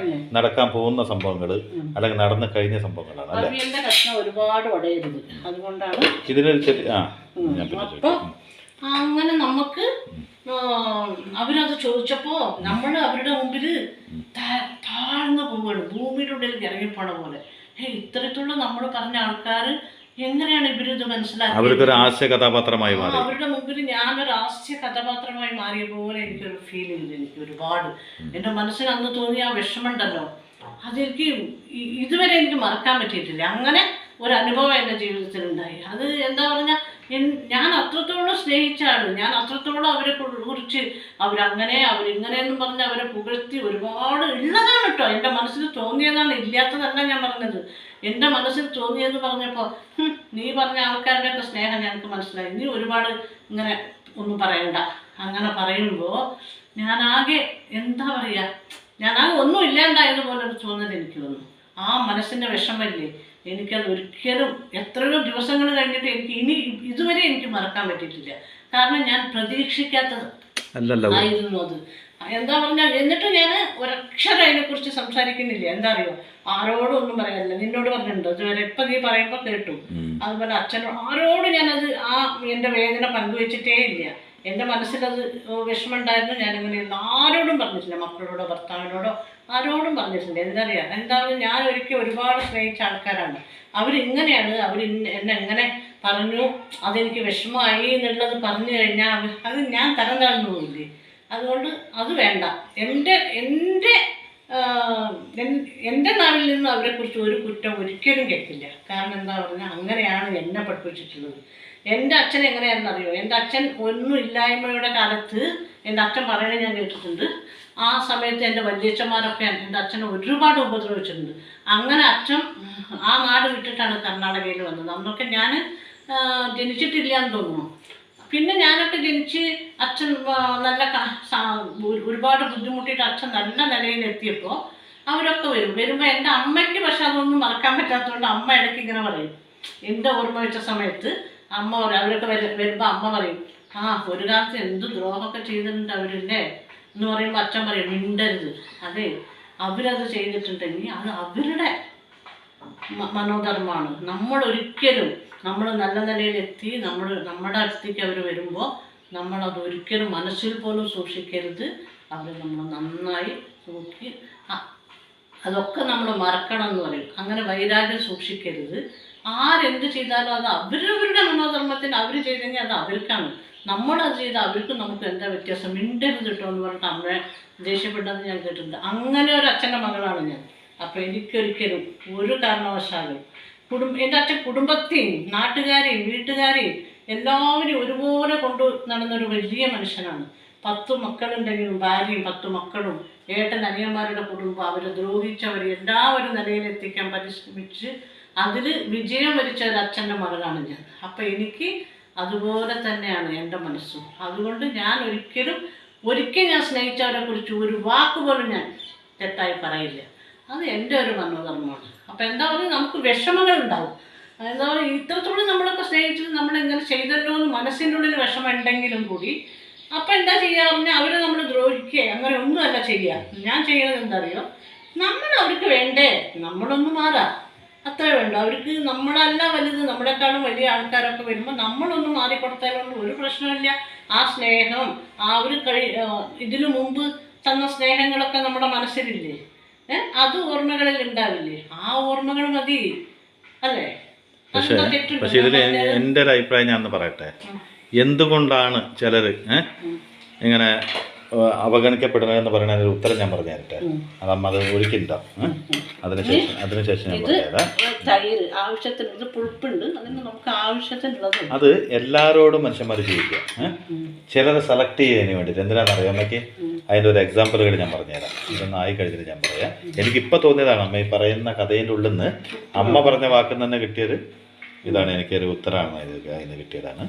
S2: നടക്കാൻ പോകുന്ന സംഭവങ്ങൾ അല്ലെങ്കിൽ നടന്നു കഴിഞ്ഞ സംഭവങ്ങളാണ് അല്ലേ.
S1: ഒരുപാട് ഉടയരുത്, അതുകൊണ്ടാണ്
S2: ഇതിനൊരു
S1: അങ്ങനെ നമുക്ക് അവരത് ചോദിച്ചപ്പോൾ നമ്മൾ അവരുടെ മുമ്പിൽ താഴ്ന്നു പോവുകയാണ്, ഭൂമിയുടെ ഉള്ളിലേക്ക് ഇറങ്ങിപ്പോണ പോലെ. ഇത്തരത്തിലുള്ള നമ്മൾ പറഞ്ഞ ആൾക്കാർ എങ്ങനെയാണ് ഇവരിത് മനസ്സിലാക്കി?
S2: അവരുടെ ഹാസ്യ കഥാപാത്രമായി മാറി,
S1: അവരുടെ മുമ്പിൽ ഞാനൊരു ഹാസ്യ കഥാപാത്രമായി മാറിയ പോലെ എനിക്കൊരു ഫീൽ ചെയ്തു. എനിക്ക് ഒരുപാട് എൻ്റെ മനസ്സിന് അന്ന് തോന്നിയ ആ വിഷമമുണ്ടല്ലോ, അതെനിക്ക് ഇതുവരെ എനിക്ക് മറക്കാൻ പറ്റിയിട്ടില്ല. അങ്ങനെ ഒരു അനുഭവം എൻ്റെ ജീവിതത്തിൽ ഉണ്ടായി. അത് എന്താ പറഞ്ഞാൽ, ഞാൻ അത്രത്തോളം സ്നേഹിച്ചാണ്, ഞാൻ അത്രത്തോളം അവരെ കുറിച്ച് അവരങ്ങനെ അവരിങ്ങനെയെന്നും പറഞ്ഞ് അവരെ പുകഴ്ത്തി ഒരുപാട് ഉള്ളതാണ് കേട്ടോ. എൻ്റെ മനസ്സിൽ തോന്നിയതാണ്, ഇല്ലാത്തതല്ല ഞാൻ പറഞ്ഞത്. എൻ്റെ മനസ്സിൽ തോന്നിയെന്ന് പറഞ്ഞപ്പോൾ നീ പറഞ്ഞ ആൾക്കാരുടെയൊക്കെ സ്നേഹം ഞങ്ങൾക്ക് മനസ്സിലായി, നീ ഒരുപാട് ഇങ്ങനെ ഒന്നും പറയണ്ട. അങ്ങനെ പറയുമ്പോൾ ഞാനാകെ എന്താ പറയുക, ഞാനാകെ ഒന്നും ഇല്ലാണ്ടായതുപോലൊരു തോന്നൽ എനിക്ക് വന്നു. ആ മനസ്സിൻ്റെ വിഷമമില്ലേ, എനിക്കത് ഒരിക്കലും എത്രയോ ദിവസങ്ങൾ കഴിഞ്ഞിട്ട് എനിക്ക് ഇതുവരെ എനിക്ക് മറക്കാൻ പറ്റിയിട്ടില്ല. കാരണം ഞാൻ പ്രതീക്ഷിക്കാത്തത് ആയിരുന്നു അത്. എന്താ പറഞ്ഞാൽ എന്നിട്ട് ഞാൻ ഒരക്ഷരം അതിനെക്കുറിച്ച് സംസാരിക്കുന്നില്ല. എന്താ അറിയോ, ആരോടും ഒന്നും പറയാനില്ല. നിന്നോട് പറഞ്ഞിട്ടുണ്ട് അതുവരെ, ഇപ്പം നീ പറയുമ്പോൾ കേട്ടു. അതുപോലെ അച്ഛനോട് ആരോടും ഞാനത് എൻ്റെ വേദന പങ്കുവെച്ചിട്ടേ ഇല്ല. എൻ്റെ മനസ്സിലത് വിഷമമുണ്ടായിരുന്നു. ഞാനിങ്ങനെ ആരോടും പറഞ്ഞിട്ടില്ല, മക്കളോടോ ഭർത്താവിനോടോ ആരോടും പറഞ്ഞിട്ടില്ല. എന്താണ് ഞാൻ ഒരിക്കൽ ഒരുപാട് സ്നേഹിച്ച ആൾക്കാരാണ്. അവരിങ്ങനെയാണ്, എന്നെ എങ്ങനെ പറഞ്ഞു, അതെനിക്ക് വിഷമമായി എന്നുള്ളത് പറഞ്ഞു കഴിഞ്ഞാൽ അത് ഞാൻ തരം താഴ്ന്നു പോയില്ലേ. അതുകൊണ്ട് അത് വേണ്ട. എൻ്റെ നാവിൽ നിന്ന് അവരെക്കുറിച്ച് ഒരു കുറ്റം ഒരിക്കലും കേൾക്കില്ല. കാരണം എന്താ പറഞ്ഞാൽ അങ്ങനെയാണ് എന്നെ പഠിപ്പിച്ചിട്ടുള്ളത്. എൻ്റെ അച്ഛൻ എങ്ങനെയാണെന്നറിയോ? എൻ്റെ അച്ഛൻ ഒന്നും ഇല്ലായ്മയുടെ കാലത്ത് എൻ്റെ അച്ഛൻ പറയുന്നത് ഞാൻ കേട്ടിട്ടുണ്ട്. ആ സമയത്ത് എൻ്റെ വലിയച്ഛന്മാരൊക്കെ എൻ്റെ അച്ഛനെ ഒരുപാട് ഉപദ്രവിച്ചിട്ടുണ്ട്. അങ്ങനെ അച്ഛൻ ആ നാട് വിട്ടിട്ടാണ് കർണാടകയിൽ വന്നത്. അന്നൊക്കെ ഞാൻ ജനിച്ചിട്ടില്ല എന്ന് തോന്നുന്നു. പിന്നെ ഞാനൊക്കെ ജനിച്ച് അച്ഛൻ നല്ല ഒരുപാട് ബുദ്ധിമുട്ടിയിട്ട് അച്ഛൻ നല്ല നിലയിലെത്തിയപ്പോൾ അവരൊക്കെ വരുമ്പോൾ എൻ്റെ അമ്മയ്ക്ക് പക്ഷെ അതൊന്നും മറക്കാൻ പറ്റാത്തതുകൊണ്ട് അമ്മ ഇടയ്ക്ക് ഇങ്ങനെ പറയും. എൻ്റെ ഓർമ്മ വെച്ച സമയത്ത് അമ്മ അവരൊക്കെ വരുമ്പോൾ അമ്മ പറയും, ഒരു കാലത്ത് എന്ത് ദ്രോഹമൊക്കെ ചെയ്തിട്ടുണ്ട് അവരില്ലേ എന്ന് പറയുമ്പോൾ അച്ഛൻ പറയും, മിണ്ടരുത്. അതെ, അവരത് ചെയ്തിട്ടുണ്ടെങ്കിൽ അത് അവരുടെ മനോധർമ്മമാണ്. നമ്മൾ നല്ല നിലയിലെത്തി നമ്മുടെ അടുത്തേക്ക് അവർ വരുമ്പോൾ നമ്മളതൊരിക്കലും മനസ്സിൽ പോലും സൂക്ഷിക്കരുത്. അവർ നമ്മൾ നന്നായി നോക്കി അതൊക്കെ നമ്മൾ മറക്കണം എന്ന് പറയും. അങ്ങനെ വൈരാഗ്യം സൂക്ഷിക്കരുത്. ആരെന്ത് ചെയ്താലും അത് അവരവരുടെ മനോധർമ്മത്തിന് അവർ ചെയ്തെങ്കിൽ അത് അവർക്കാണ്. നമ്മളത് ചെയ്താൽ അവർക്ക് നമുക്ക് എന്താ വ്യത്യാസം? മിണ്ടരുത് കേട്ടോ എന്ന് പറഞ്ഞിട്ട് അമ്മയെ ദേഷ്യപ്പെട്ടത് ഞാൻ കേട്ടിട്ടുണ്ട്. അങ്ങനെ ഒരു അച്ഛൻ്റെ മകളാണ് ഞാൻ. അപ്പോൾ എനിക്കൊരിക്കലും ഒരു കാരണവശാലും എൻ്റെ അച്ഛൻ കുടുംബത്തെയും നാട്ടുകാരെയും വീട്ടുകാരെയും എല്ലാവരും ഒരുപോലെ കൊണ്ടു നടന്നൊരു വലിയ മനുഷ്യനാണ്. 10 മക്കളുണ്ടെങ്കിലും ഭാര്യയും 10 മക്കളും ഏട്ടൻ അനിയന്മാരുടെ കുടുംബം അവരെ ദ്രോഹിച്ചവർ എല്ലാവരും നിലയിലെത്തിക്കാൻ പരിശ്രമിച്ച് അതിൽ വിജയം വരിച്ച ഒരു അച്ഛൻ്റെ മകളാണ് ഞാൻ. അപ്പം എനിക്ക് അതുപോലെ തന്നെയാണ് എൻ്റെ മനസ്സും. അതുകൊണ്ട് ഞാൻ ഒരിക്കൽ ഞാൻ സ്നേഹിച്ചവരെ കുറിച്ച് ഒരു വാക്കുപോലും ഞാൻ തെറ്റായി പറയില്ല. അത് എൻ്റെ ഒരു മനോധർമ്മമാണ്. അപ്പം എന്താ പറയുക, നമുക്ക് വിഷമങ്ങൾ ഉണ്ടാവും. എന്താ പറയുക, ഇത്രത്തോളം നമ്മളൊക്കെ സ്നേഹിച്ചത് നമ്മളിങ്ങനെ ചെയ്തല്ലോ എന്ന് മനസ്സിൻ്റെ ഉള്ളിൽ വിഷമം ഉണ്ടെങ്കിലും കൂടി അപ്പം എന്താ ചെയ്യുക പറഞ്ഞാൽ അവർ നമ്മൾ ദ്രോഹിക്കുക അങ്ങനെ ഒന്നുമല്ല ചെയ്യുക. ഞാൻ ചെയ്യുന്നത് എന്താ അറിയോ, നമ്മൾ അവർക്ക് വേണ്ടേ, നമ്മളൊന്ന് മാറാം, അത്രേ വേണ്ട. അവർക്ക് നമ്മളല്ല വലുത്, നമ്മളെക്കാളും വലിയ ആൾക്കാരൊക്കെ വരുമ്പോൾ നമ്മളൊന്ന് മാറിക്കൊടുത്താലൊന്നും ഒരു പ്രശ്നമില്ല. ആ സ്നേഹം ഒരു ഇതിനു മുമ്പ് തന്ന സ്നേഹങ്ങളൊക്കെ നമ്മുടെ മനസ്സിലില്ലേ, അത് ഓർമ്മകളിൽ ഉണ്ടാവില്ലേ? ആ ഓർമ്മകൾ മതി അല്ലേ?
S2: പക്ഷെ ഇതിൽ എൻ്റെ ഒരു അഭിപ്രായം ഞാൻ പറയട്ടെ. എന്തുകൊണ്ടാണ് ചിലർ ഇങ്ങനെ അവഗണിക്കപ്പെടുന്നതെന്ന് പറയുന്ന ഒരു ഉത്തരം ഞാൻ പറഞ്ഞു തരട്ടെ. അതമ്മ അത് ഒഴിക്കുന്നുണ്ടാവും. അതിനുശേഷം ഞാൻ പറഞ്ഞുതരാം. അത് എല്ലാവരോടും മനുഷ്യന്മാർ ജീവിക്കുക. ചിലരെ സെലക്ട് ചെയ്യുന്നതിന് വേണ്ടിയിട്ട് എന്തിനാണെന്ന് അറിയാൻ പറ്റി. അതിൻ്റെ ഒരു എക്സാമ്പിളുകൾ ഞാൻ പറഞ്ഞുതരാം. ഇതൊന്നും ആയി കഴിഞ്ഞിട്ട് ഞാൻ പറയാം. എനിക്കിപ്പോൾ തോന്നിയതാണ് അമ്മ ഈ പറയുന്ന കഥേൻ്റെ ഉള്ളിൽ നിന്ന് അമ്മ പറഞ്ഞ വാക്കിൽ തന്നെ കിട്ടിയൊരു ഇതാണ്. എനിക്കൊരു ഉത്തരമാണ് അതിന് കിട്ടിയതാണ്.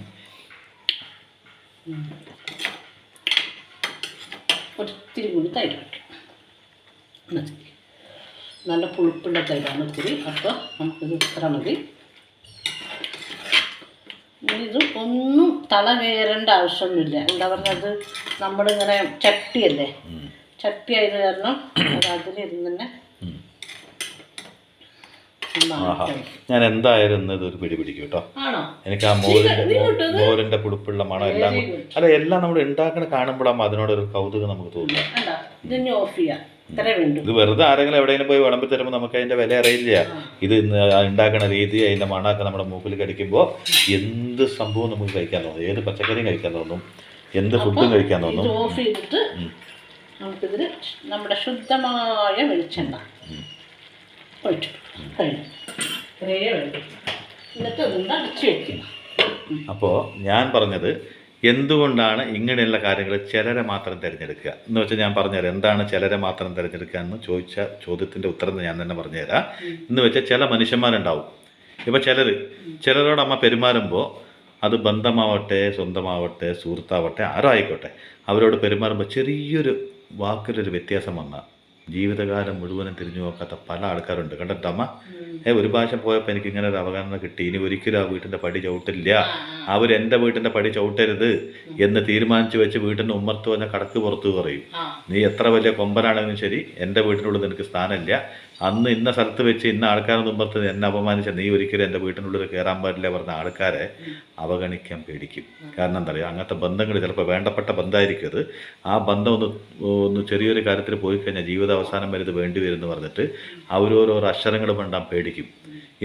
S1: ഒത്തിരി കൂടി തൈര് വയ്ക്കും. നല്ല പുളിപ്പുള്ള തൈരാണ് ഒത്തിരി. അപ്പോൾ നമുക്കിത് ഇത്ര മതി. ഇത് ഒന്നും തള കയറേണ്ട ആവശ്യമൊന്നുമില്ല. എന്താ പറഞ്ഞത്, നമ്മളിങ്ങനെ ചട്ടിയല്ലേ, ചട്ടി ആയത് കാരണം അതിലിരുന്ന് തന്നെ
S2: ഞാൻ എന്തായാലും ഇതൊരു പിടി പിടിക്കും കേട്ടോ. എനിക്ക് ആ മോരിന്റെ പുളിപ്പുള്ള മണം എല്ലാം എല്ലാം നമ്മൾ ഉണ്ടാക്കണ കാണുമ്പോഴാകുമ്പോൾ അതിനോടൊരു കൗതുകം നമുക്ക് തോന്നുക. ഇത് വെറുതെ ആരെങ്കിലും എവിടെയെങ്കിലും പോയി വിളമ്പി തരുമ്പോൾ നമുക്ക് അതിന്റെ വില അറിയില്ല. ഇത് ഉണ്ടാക്കണ രീതി, അതിന്റെ മണമൊക്കെ നമ്മുടെ മൂക്കിൽ കടിക്കുമ്പോൾ എന്ത് സംഭവം നമുക്ക് കഴിക്കാൻ തോന്നും. ഏത് പച്ചക്കറിയും കഴിക്കാൻ തോന്നും, എന്ത് ഫുഡും കഴിക്കാൻ തോന്നും.
S1: ഓഫ് ചെയ്തിട്ട് നമുക്കിതിൽ നമ്മുടെ ശുദ്ധമായ വെളിച്ചെണ്ണ ഒഴിച്ചു കഴിഞ്ഞു. എന്നിട്ട് അതുകൊണ്ട് അടച്ചു വയ്ക്കുക.
S2: അപ്പോൾ ഞാൻ പറഞ്ഞത് എന്തുകൊണ്ടാണ് ഇങ്ങനെയുള്ള കാര്യങ്ങൾ ചിലരെ മാത്രം തിരഞ്ഞെടുക്കുക എന്ന് വെച്ചാൽ ഞാൻ പറഞ്ഞുതരാം. എന്താണ് ചിലരെ മാത്രം തിരഞ്ഞെടുക്കുക എന്ന് ചോദിച്ച ചോദ്യത്തിൻ്റെ ഉത്തരം ഞാൻ തന്നെ പറഞ്ഞുതരാം. എന്ന് വെച്ചാൽ ചില മനുഷ്യന്മാരുണ്ടാവും. ഇപ്പോൾ ചിലരോട് അമ്മ പെരുമാറുമ്പോൾ അത് ബന്ധമാവട്ടെ, സ്വന്തമാവട്ടെ, സുഹൃത്താവട്ടെ, ആരോ ആയിക്കോട്ടെ, അവരോട് പെരുമാറുമ്പോൾ ചെറിയൊരു വാക്കിലൊരു വ്യത്യാസം വന്നാൽ ജീവിതകാലം മുഴുവനും തിരിഞ്ഞു നോക്കാത്ത പല ആൾക്കാരുണ്ട്. കണ്ടിട്ടമ്മ ഒരു പ്രാവശ്യം പോയപ്പോൾ എനിക്ക് ഇങ്ങനെ ഒരു അവഗണന കിട്ടി. ഇനി ഒരിക്കലും ആ വീട്ടിൻ്റെ പടി ചവിട്ടില്ല, അവരെൻ്റെ വീട്ടിൻ്റെ പടി ചവിട്ടരുത് എന്ന് തീരുമാനിച്ചു വെച്ച് വീട്ടിൻ്റെ ഉമ്മർത്ത് പറഞ്ഞാൽ കടക്ക് പുറത്ത് പറയും. നീ എത്ര വലിയ കൊമ്പനാണെങ്കിലും ശരി, എൻ്റെ വീട്ടിനുള്ളിൽ നിനക്ക് സ്ഥാനമില്ല, അന്ന് ഇന്ന സ്ഥലത്ത് വെച്ച് ഇന്ന ആൾക്കാരുടെ മുമ്പത്ത് എന്നെ അപമാനിച്ച നീ ഒരിക്കലും എൻ്റെ വീട്ടിനുള്ളിൽ കയറാൻ പാടില്ല പറഞ്ഞ ആൾക്കാരെ അവഗണിക്കാൻ പേടിക്കും. കാരണം എന്താ പറയുക, അങ്ങനത്തെ ബന്ധങ്ങൾ ചിലപ്പോൾ വേണ്ടപ്പെട്ട ബന്ധമായിരിക്കും അത്. ആ ബന്ധം ഒന്ന് ചെറിയൊരു കാര്യത്തിൽ പോയി കഴിഞ്ഞാൽ ജീവിതാവസാനം വരെ ഇത് വേണ്ടി വരും എന്ന് പറഞ്ഞിട്ട് അവരോരോ അക്ഷരങ്ങൾ വേണ്ടാൻ പേടിക്കും.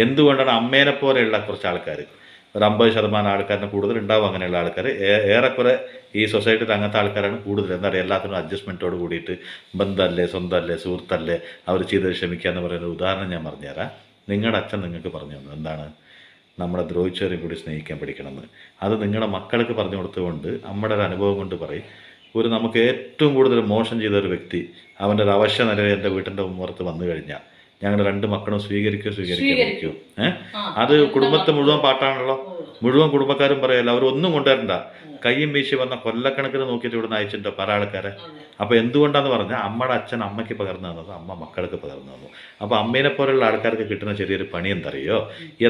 S2: എന്തുകൊണ്ടാണ് അമ്മേനെ പോലെയുള്ള കുറച്ച് ആൾക്കാർ, ഒരു 50% ആൾക്കാരിന് കൂടുതൽ ഉണ്ടാവും അങ്ങനെയുള്ള ആൾക്കാർ. ഏറെക്കുറെ ഈ സൊസൈറ്റിയിൽ അങ്ങനത്തെ ആൾക്കാരാണ് കൂടുതൽ. എന്താ പറയുക, എല്ലാത്തിനും അഡ്ജസ്റ്റ്മെൻറ്റോട് കൂടിയിട്ട് ബന്ധമല്ലേ, സ്വന്തമല്ലേ, സുഹൃത്തല്ലേ, അവർ ചെയ്ത് ക്ഷമിക്കുക എന്ന് പറയുന്ന ഉദാഹരണം ഞാൻ പറഞ്ഞുതരാം. നിങ്ങളുടെ അച്ഛൻ നിങ്ങൾക്ക് പറഞ്ഞു തന്നു എന്താണ്, നമ്മളെ ദ്രോഹിച്ചവരെയും കൂടി സ്നേഹിക്കാൻ പഠിക്കണമെന്ന്. അത് നിങ്ങളുടെ മക്കൾക്ക് പറഞ്ഞു കൊടുത്തുകൊണ്ട് നമ്മുടെ ഒരു അനുഭവം കൊണ്ട് പറയും. നമുക്ക് ഏറ്റവും കൂടുതൽ മോശം ചെയ്ത ഒരു വ്യക്തി അവൻ്റെ ഒരു അവശ്യ നിലയിൽ എൻ്റെ വീട്ടിൻ്റെ മുമ്പത്ത് വന്നു കഴിഞ്ഞാൽ ഞങ്ങൾ 2 മക്കളും സ്വീകരിക്കും. അത് കുടുംബത്തെ മുഴുവൻ പാട്ടാണല്ലോ. മുഴുവൻ കുടുംബക്കാരും പറയല്ലോ, അവരൊന്നും കൊണ്ടുവരണ്ട, കയ്യും വീശി വന്ന കൊല്ലക്കണക്കിന് നോക്കിയിട്ട് ഇവിടെ നിന്ന് അയച്ചിട്ടുണ്ടോ പല ആൾക്കാരെ. അപ്പോൾ എന്തുകൊണ്ടാന്ന് പറഞ്ഞാൽ അമ്മയുടെ അച്ഛൻ അമ്മയ്ക്ക് പകർന്നു തന്നത് അമ്മ മക്കൾക്ക് പകർന്നു തന്നു. അപ്പോൾ അമ്മേനെ പോലുള്ള ആൾക്കാർക്ക് കിട്ടുന്ന ചെറിയൊരു പണി എന്തറിയോ,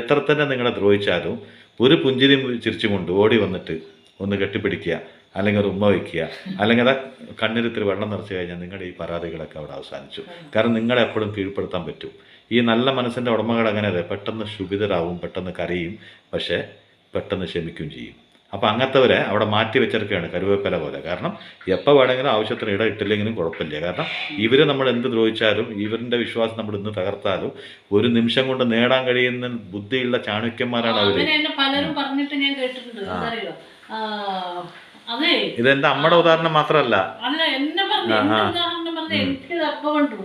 S2: എത്ര തന്നെ നിങ്ങളെ ദ്രോഹിച്ചാലും ഒരു പുഞ്ചിരി ചിരിച്ചുകൊണ്ട് ഓടി വന്നിട്ട് ഒന്ന് കെട്ടിപ്പിടിക്കുക, അല്ലെങ്കിൽ ഒരു ഉമ്മ വയ്ക്കുക, അല്ലെങ്കിൽ അത് കണ്ണിരുത്തിൽ വെള്ളം നിറച്ച് കഴിഞ്ഞാൽ നിങ്ങളുടെ ഈ പരാതികളൊക്കെ അവിടെ അവസാനിച്ചു. കാരണം നിങ്ങളെ എപ്പോഴും കീഴ്പ്പെടുത്താൻ പറ്റും. ഈ നല്ല മനസ്സിൻ്റെ ഉടമകൾ അങ്ങനെയല്ലേ, പെട്ടെന്ന് ശുഭിതരാവും, പെട്ടെന്ന് കരയും, പക്ഷേ പെട്ടെന്ന് ക്ഷമിക്കുകയും ചെയ്യും. അപ്പോൾ അങ്ങനത്തെവരെ അവിടെ മാറ്റി വെച്ചിരിക്കുകയാണ് കരുവേപ്പില പോലെ. കാരണം എപ്പോൾ വേണമെങ്കിലും ആവശ്യത്തിന് ഇട്ടില്ലെങ്കിലും കുഴപ്പമില്ല. കാരണം ഇവരെ നമ്മൾ എന്ത് ദ്രോഹിച്ചാലും ഇവരുടെ വിശ്വാസം നമ്മൾ ഇന്ന് തകർത്താലും ഒരു നിമിഷം കൊണ്ട് നേടാൻ കഴിയുന്ന ബുദ്ധിയുള്ള ചാണക്യന്മാരാണ് അവർ.
S1: പലരും പറഞ്ഞിട്ട് ഞാൻ കേട്ടിട്ടുണ്ട്.
S2: ഇതെന്റെ അമ്മയുടെ ഉദാഹരണം മാത്രമല്ല,
S1: അല്ല എന്നെ ഉദാഹരണം പറഞ്ഞ എനിക്ക് അപ്പം കണ്ടു.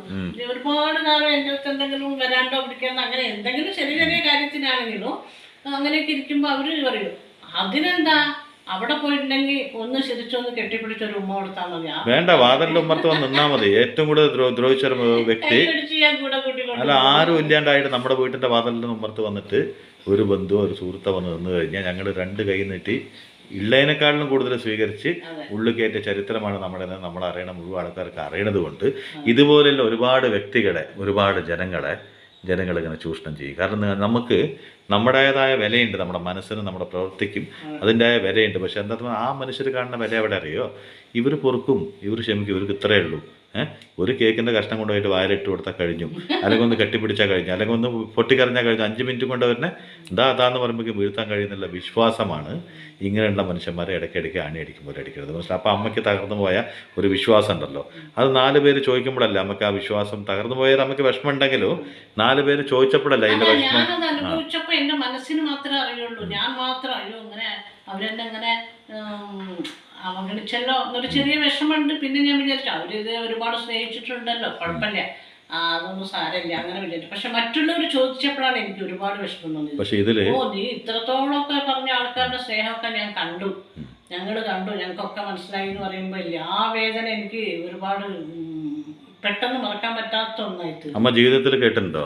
S1: ഒരുപാട് നാളും എൻ്റെ അടുത്ത് എന്തെങ്കിലും വരാണ്ടോ പിടിക്കാണ്ടോ അങ്ങനെ എന്തെങ്കിലും ചെറിയ ചെറിയ കാര്യത്തിനാണെങ്കിലും അങ്ങനെയൊക്കെ ഇരിക്കുമ്പോൾ അവര് പറയും അതിനെന്താ അവിടെ പോയിട്ടുണ്ടെങ്കിൽ ഒന്ന് ചിരിച്ചൊന്ന് കെട്ടിപ്പിടിച്ചൊരു ഉമ്മ കൊടുത്താൽ മതി.
S2: വേണ്ട, വാതിലിന്റെ ഉമ്മർത്ത് വന്ന് നിന്നാ മതി. ഏറ്റവും കൂടുതൽ ദ്രോഹിച്ചൊരു വ്യക്തി അല്ല, ആരും ഇല്ലാണ്ടായിട്ട് നമ്മുടെ വീട്ടിന്റെ വാതിലിന്റെ ഉമ്മർത്ത് വന്നിട്ട് ഒരു ബന്ധുവോ ഒരു സുഹൃത്തോ വന്ന് നിന്ന് കഴിഞ്ഞാൽ ഞങ്ങൾ 2 കൈ നീട്ടി ഉള്ളതിനേക്കാളിലും കൂടുതൽ സ്വീകരിച്ച് ഉള്ളിൽ കയറ്റിയ ചരിത്രമാണ് നമ്മൾ അറിയണ മുഴുവൻ ആൾക്കാർക്ക് അറിയണത് കൊണ്ട് ഇതുപോലെയുള്ള ഒരുപാട് വ്യക്തികളെ, ഒരുപാട് ജനങ്ങളിങ്ങനെ ചൂഷണം ചെയ്യും. കാരണം നമുക്ക് നമ്മുടേതായ വിലയുണ്ട്, നമ്മുടെ മനസ്സിനും നമ്മുടെ പ്രവൃത്തിക്കും അതിൻ്റെതായ വിലയുണ്ട്. പക്ഷെ എന്താ ആ മനുഷ്യർ കാണുന്ന വില എവിടെ അറിയോ, ഇവർ പൊറുക്കും, ഇവർ ക്ഷമിക്കും, ഇവർക്ക് ഇത്രയേ ഉള്ളൂ. ഒരു കേക്കിൻ്റെ കഷ്ണം കൊണ്ടുപോയിട്ട് വായിലിട്ട് കൊടുത്താൽ കഴിഞ്ഞു, അല്ലെങ്കിൽ ഒന്ന് കെട്ടിപ്പിടിച്ചാൽ കഴിഞ്ഞു, അല്ലെങ്കിൽ ഒന്ന് പൊട്ടിക്കറിഞ്ഞാൽ കഴിഞ്ഞു. 5 മിനിറ്റ് കൊണ്ട് അവരെ അതാന്ന് പറയുമ്പോൾ വീഴ്ത്താൻ കഴിയുന്നില്ല വിശ്വാസമാണ് ഇങ്ങനെയുള്ള മനുഷ്യന്മാരെ ഇടയ്ക്കിടയ്ക്ക് അടിക്കുമ്പോൾ അടിക്കുന്നത്. മനസ്സിലായി? അപ്പോൾ അമ്മയ്ക്ക് തകർന്നു പോയ ഒരു വിശ്വാസം ഉണ്ടല്ലോ, അത് 4 പേര് ചോദിക്കുമ്പോഴല്ലേ നമുക്ക് ആ വിശ്വാസം തകർന്നു പോയാൽ നമുക്ക് വിഷമം ഉണ്ടെങ്കിലും 4 പേര് ചോദിച്ചപ്പോഴല്ലേ അതിൻ്റെ വിഷമം
S1: അനുഭവിച്ചപ്പോൾ എൻ്റെ മനസ്സിന് മാത്രമേ അറിയുള്ളൂ. ഞാൻ മാത്രം അയ്യോ അങ്ങനെ അവരെന്നെ അങ്ങനെ അവഗണിച്ചല്ലോ എന്നൊരു ചെറിയ വിഷമമുണ്ട്. പിന്നെ ഞാൻ വിചാരിച്ചു അവരിത് ഒരുപാട് സ്നേഹിച്ചിട്ടുണ്ടല്ലോ, കുഴപ്പമില്ല, അതൊന്നും സാരമില്ല അങ്ങനെ വിചാരിച്ചു. പക്ഷെ മറ്റുള്ളവർ ചോദിച്ചപ്പോഴാണ് എനിക്ക് ഒരുപാട് വിഷമം തോന്നിയത്. നീ ഇത്രത്തോളമൊക്കെ പറഞ്ഞ ആൾക്കാരുടെ സ്നേഹമൊക്കെ ഞാൻ കണ്ടു, ഞങ്ങൾക്കൊക്കെ മനസ്സിലായി എന്ന് പറയുമ്പോൾ ഇല്ല, ആ വേദന എനിക്ക് ഒരുപാട് പെട്ടെന്ന് മറക്കാൻ പറ്റാത്ത ഒന്നായിട്ട്.
S2: അമ്മ ജീവിതത്തിൽ കേട്ടിട്ടുണ്ടോ,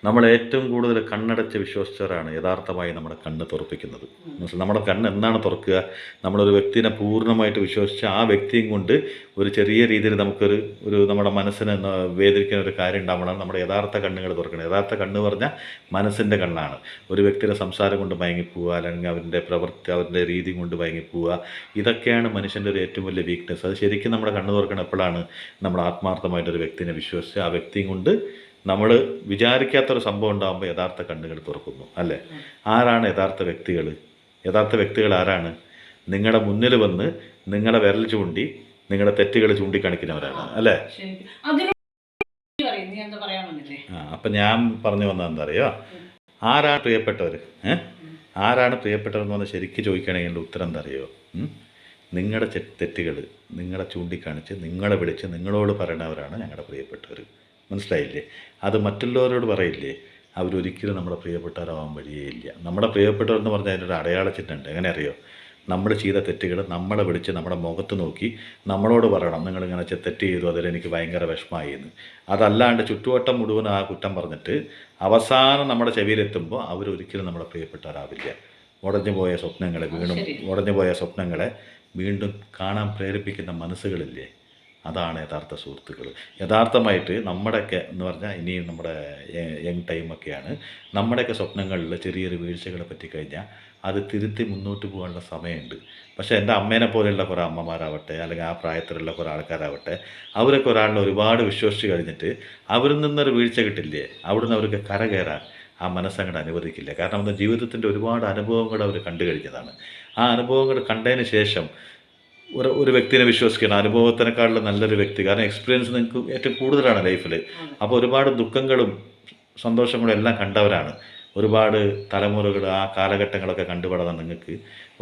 S2: നമ്മൾ ഏറ്റവും കൂടുതൽ കണ്ണടച്ച് വിശ്വസിച്ചവരാണ് യഥാർത്ഥമായി നമ്മുടെ കണ്ണ് തുറപ്പിക്കുന്നത്. നമ്മുടെ കണ്ണ് എന്താണ് തുറക്കുക, നമ്മളൊരു വ്യക്തിനെ പൂർണ്ണമായിട്ട് വിശ്വസിച്ച് ആ വ്യക്തിയും കൊണ്ട് ഒരു ചെറിയ രീതിയിൽ നമുക്കൊരു നമ്മുടെ മനസ്സിനെ വേദനിക്കുന്ന ഒരു കാര്യം ഉണ്ടാകുമ്പോഴാണ് നമ്മുടെ യഥാർത്ഥ കണ്ണുകൾ തുറക്കുന്നത്. യഥാർത്ഥ കണ്ണ് പറഞ്ഞാൽ മനസ്സിൻ്റെ കണ്ണാണ്. ഒരു വ്യക്തിയുടെ സംസാരം കൊണ്ട് മയങ്ങിപ്പോവുക, അല്ലെങ്കിൽ അവൻ്റെ പ്രവൃത്തി, അവൻ്റെ രീതി കൊണ്ട് മയങ്ങിപ്പോവുക, ഇതൊക്കെയാണ് മനുഷ്യൻ്റെ ഒരു ഏറ്റവും വലിയ വീക്ക്നെസ്. അത് ശരിക്കും നമ്മുടെ കണ്ണ് തുറക്കണം എപ്പോഴാണ്, നമ്മൾ ആത്മാർത്ഥമായിട്ടൊരു വ്യക്തിനെ വിശ്വസിച്ച് ആ വ്യക്തിയും കൊണ്ട് നമ്മൾ വിചാരിക്കാത്തൊരു സംഭവം ഉണ്ടാകുമ്പോൾ യഥാർത്ഥ കണ്ണുകൾ തുറക്കുന്നു. അല്ലേ? ആരാണ് യഥാർത്ഥ വ്യക്തികൾ? യഥാർത്ഥ വ്യക്തികൾ ആരാണ്? നിങ്ങളുടെ മുന്നിൽ വന്ന് നിങ്ങളെ വിരൽ ചൂണ്ടി നിങ്ങളുടെ തെറ്റുകൾ ചൂണ്ടിക്കാണിക്കുന്നവരാണ്. അല്ലേ? അപ്പം ഞാൻ പറഞ്ഞു വന്നത് എന്താ അറിയോ, ആരാണ് പ്രിയപ്പെട്ടവർ? ആരാണ് പ്രിയപ്പെട്ടവരെന്ന് പറഞ്ഞാൽ ശരിക്കും ചോദിക്കുകയാണെങ്കിൽ എൻ്റെ ഉത്തരം എന്താ അറിയോ, നിങ്ങളുടെ തെറ്റുകൾ നിങ്ങളെ ചൂണ്ടിക്കാണിച്ച് നിങ്ങളെ വിളിച്ച് നിങ്ങളോട് പറയണവരാണ് ഞങ്ങളുടെ പ്രിയപ്പെട്ടവർ. മനസ്സിലായില്ലേ? അത് മറ്റുള്ളവരോട് പറയില്ലേ, അവരൊരിക്കലും നമ്മുടെ പ്രിയപ്പെട്ടവരാവാൻ വഴിയേ ഇല്ല. നമ്മുടെ പ്രിയപ്പെട്ടവരെന്ന് പറഞ്ഞാൽ അതിനൊരു അടയാളച്ചിട്ടുണ്ട്. എങ്ങനെ അറിയോ, നമ്മൾ ചെയ്ത തെറ്റുകൾ നമ്മളെ വിളിച്ച് നമ്മുടെ മുഖത്ത് നോക്കി നമ്മളോട് പറയണം, നിങ്ങളിങ്ങനെ തെറ്റ് ചെയ്തു, അതിലെനിക്ക് ഭയങ്കര വിഷമമായി എന്ന്. അതല്ലാണ്ട് ചുറ്റുവട്ടം മുഴുവൻ ആ കുറ്റം പറഞ്ഞിട്ട് അവസാനം നമ്മുടെ ചെവിയിലെത്തുമ്പോൾ അവരൊരിക്കലും നമ്മുടെ പ്രിയപ്പെട്ടവരാവില്ല. ഉടഞ്ഞുപോയ സ്വപ്നങ്ങളെ വീണ്ടും കാണാൻ പ്രേരിപ്പിക്കുന്ന മനസ്സുകളില്ലേ, അതാണ് യഥാർത്ഥ സുഹൃത്തുക്കൾ. യഥാർത്ഥമായിട്ട് നമ്മുടെയൊക്കെ എന്ന് പറഞ്ഞാൽ ഇനിയും നമ്മുടെ യങ് ടൈമൊക്കെയാണ്. നമ്മുടെയൊക്കെ സ്വപ്നങ്ങളിൽ ചെറിയൊരു വീഴ്ചകളെ പറ്റിക്കഴിഞ്ഞാൽ അത് തിരുത്തി മുന്നോട്ട് പോകാനുള്ള സമയമുണ്ട്. പക്ഷേ എൻ്റെ അമ്മേനെ പോലെയുള്ള കുറേ അമ്മമാരാവട്ടെ, അല്ലെങ്കിൽ ആ പ്രായത്തിലുള്ള കുറേ ആൾക്കാരാവട്ടെ, അവരൊക്കെ ഒരാളിനെ ഒരുപാട് വിശ്വസിച്ച് കഴിഞ്ഞിട്ട് അവരിൽ നിന്നൊരു വീഴ്ച കിട്ടില്ലേ, അവിടുന്ന് അവർക്ക് കരകയറാൻ ആ മനസ്സങ്ങോട്ട് അനുവദിക്കില്ല. കാരണം അത് ജീവിതത്തിൻ്റെ ഒരുപാട് അനുഭവങ്ങൾ അവർ കണ്ടു കഴിഞ്ഞതാണ്. ആ അനുഭവങ്ങൾ കണ്ടതിന് ശേഷം ഒരു വ്യക്തിനെ വിശ്വസിക്കണം, അനുഭവത്തിനേക്കാളും നല്ലൊരു വ്യക്തി. കാരണം എക്സ്പീരിയൻസ് നിങ്ങൾക്ക് ഏറ്റവും കൂടുതലാണ് ലൈഫിൽ. അപ്പോൾ ഒരുപാട് ദുഃഖങ്ങളും സന്തോഷങ്ങളും എല്ലാം കണ്ടവരാണ്. ഒരുപാട് തലമുറകൾ ആ കാലഘട്ടങ്ങളൊക്കെ കണ്ടുപെടുന്ന നിങ്ങൾക്ക്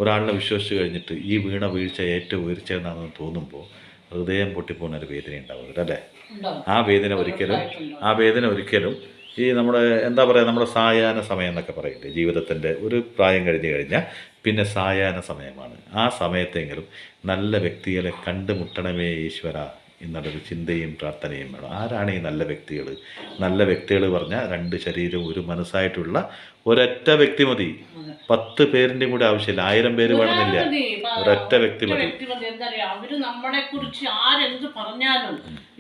S2: ഒരാളിനെ വിശ്വസിച്ച് കഴിഞ്ഞിട്ട് ഈ വീണ വീഴ്ച ഏറ്റവും ഉയർച്ച എന്നാണെന്ന് തോന്നുമ്പോൾ ഹൃദയം പൊട്ടിപ്പോകുന്ന ഒരു വേദന ഉണ്ടാവും അല്ലേ? ആ വേദന ഒരിക്കലും ഈ നമ്മുടെ എന്താ പറയുക, നമ്മുടെ സായാഹ്ന സമയം എന്നൊക്കെ പറയില്ലേ, ജീവിതത്തിൻ്റെ ഒരു പ്രായം കഴിഞ്ഞ് കഴിഞ്ഞാൽ പിന്നെ സായാഹ്ന സമയമാണ്. ആ സമയത്തെങ്കിലും നല്ല വ്യക്തികളെ കണ്ടുമുട്ടണമേ ഈശ്വര എന്നുള്ളൊരു ചിന്തയും പ്രാർത്ഥനയും വേണം. ആരാണ് ഈ നല്ല വ്യക്തികൾ? നല്ല വ്യക്തികൾ പറഞ്ഞാൽ 2 ശരീരവും ഒരു മനസ്സായിട്ടുള്ള ഒരൊറ്റ വ്യക്തി മതി. 10 പേരിൻ്റെയും കൂടെ ആവശ്യമില്ല, 1000 പേര് വേണമെന്നില്ല, ഒരൊറ്റ വ്യക്തി മതി.
S1: എന്താ പറയാ, അവര് നമ്മളെ കുറിച്ച് ആരെന്ത് പറഞ്ഞാലും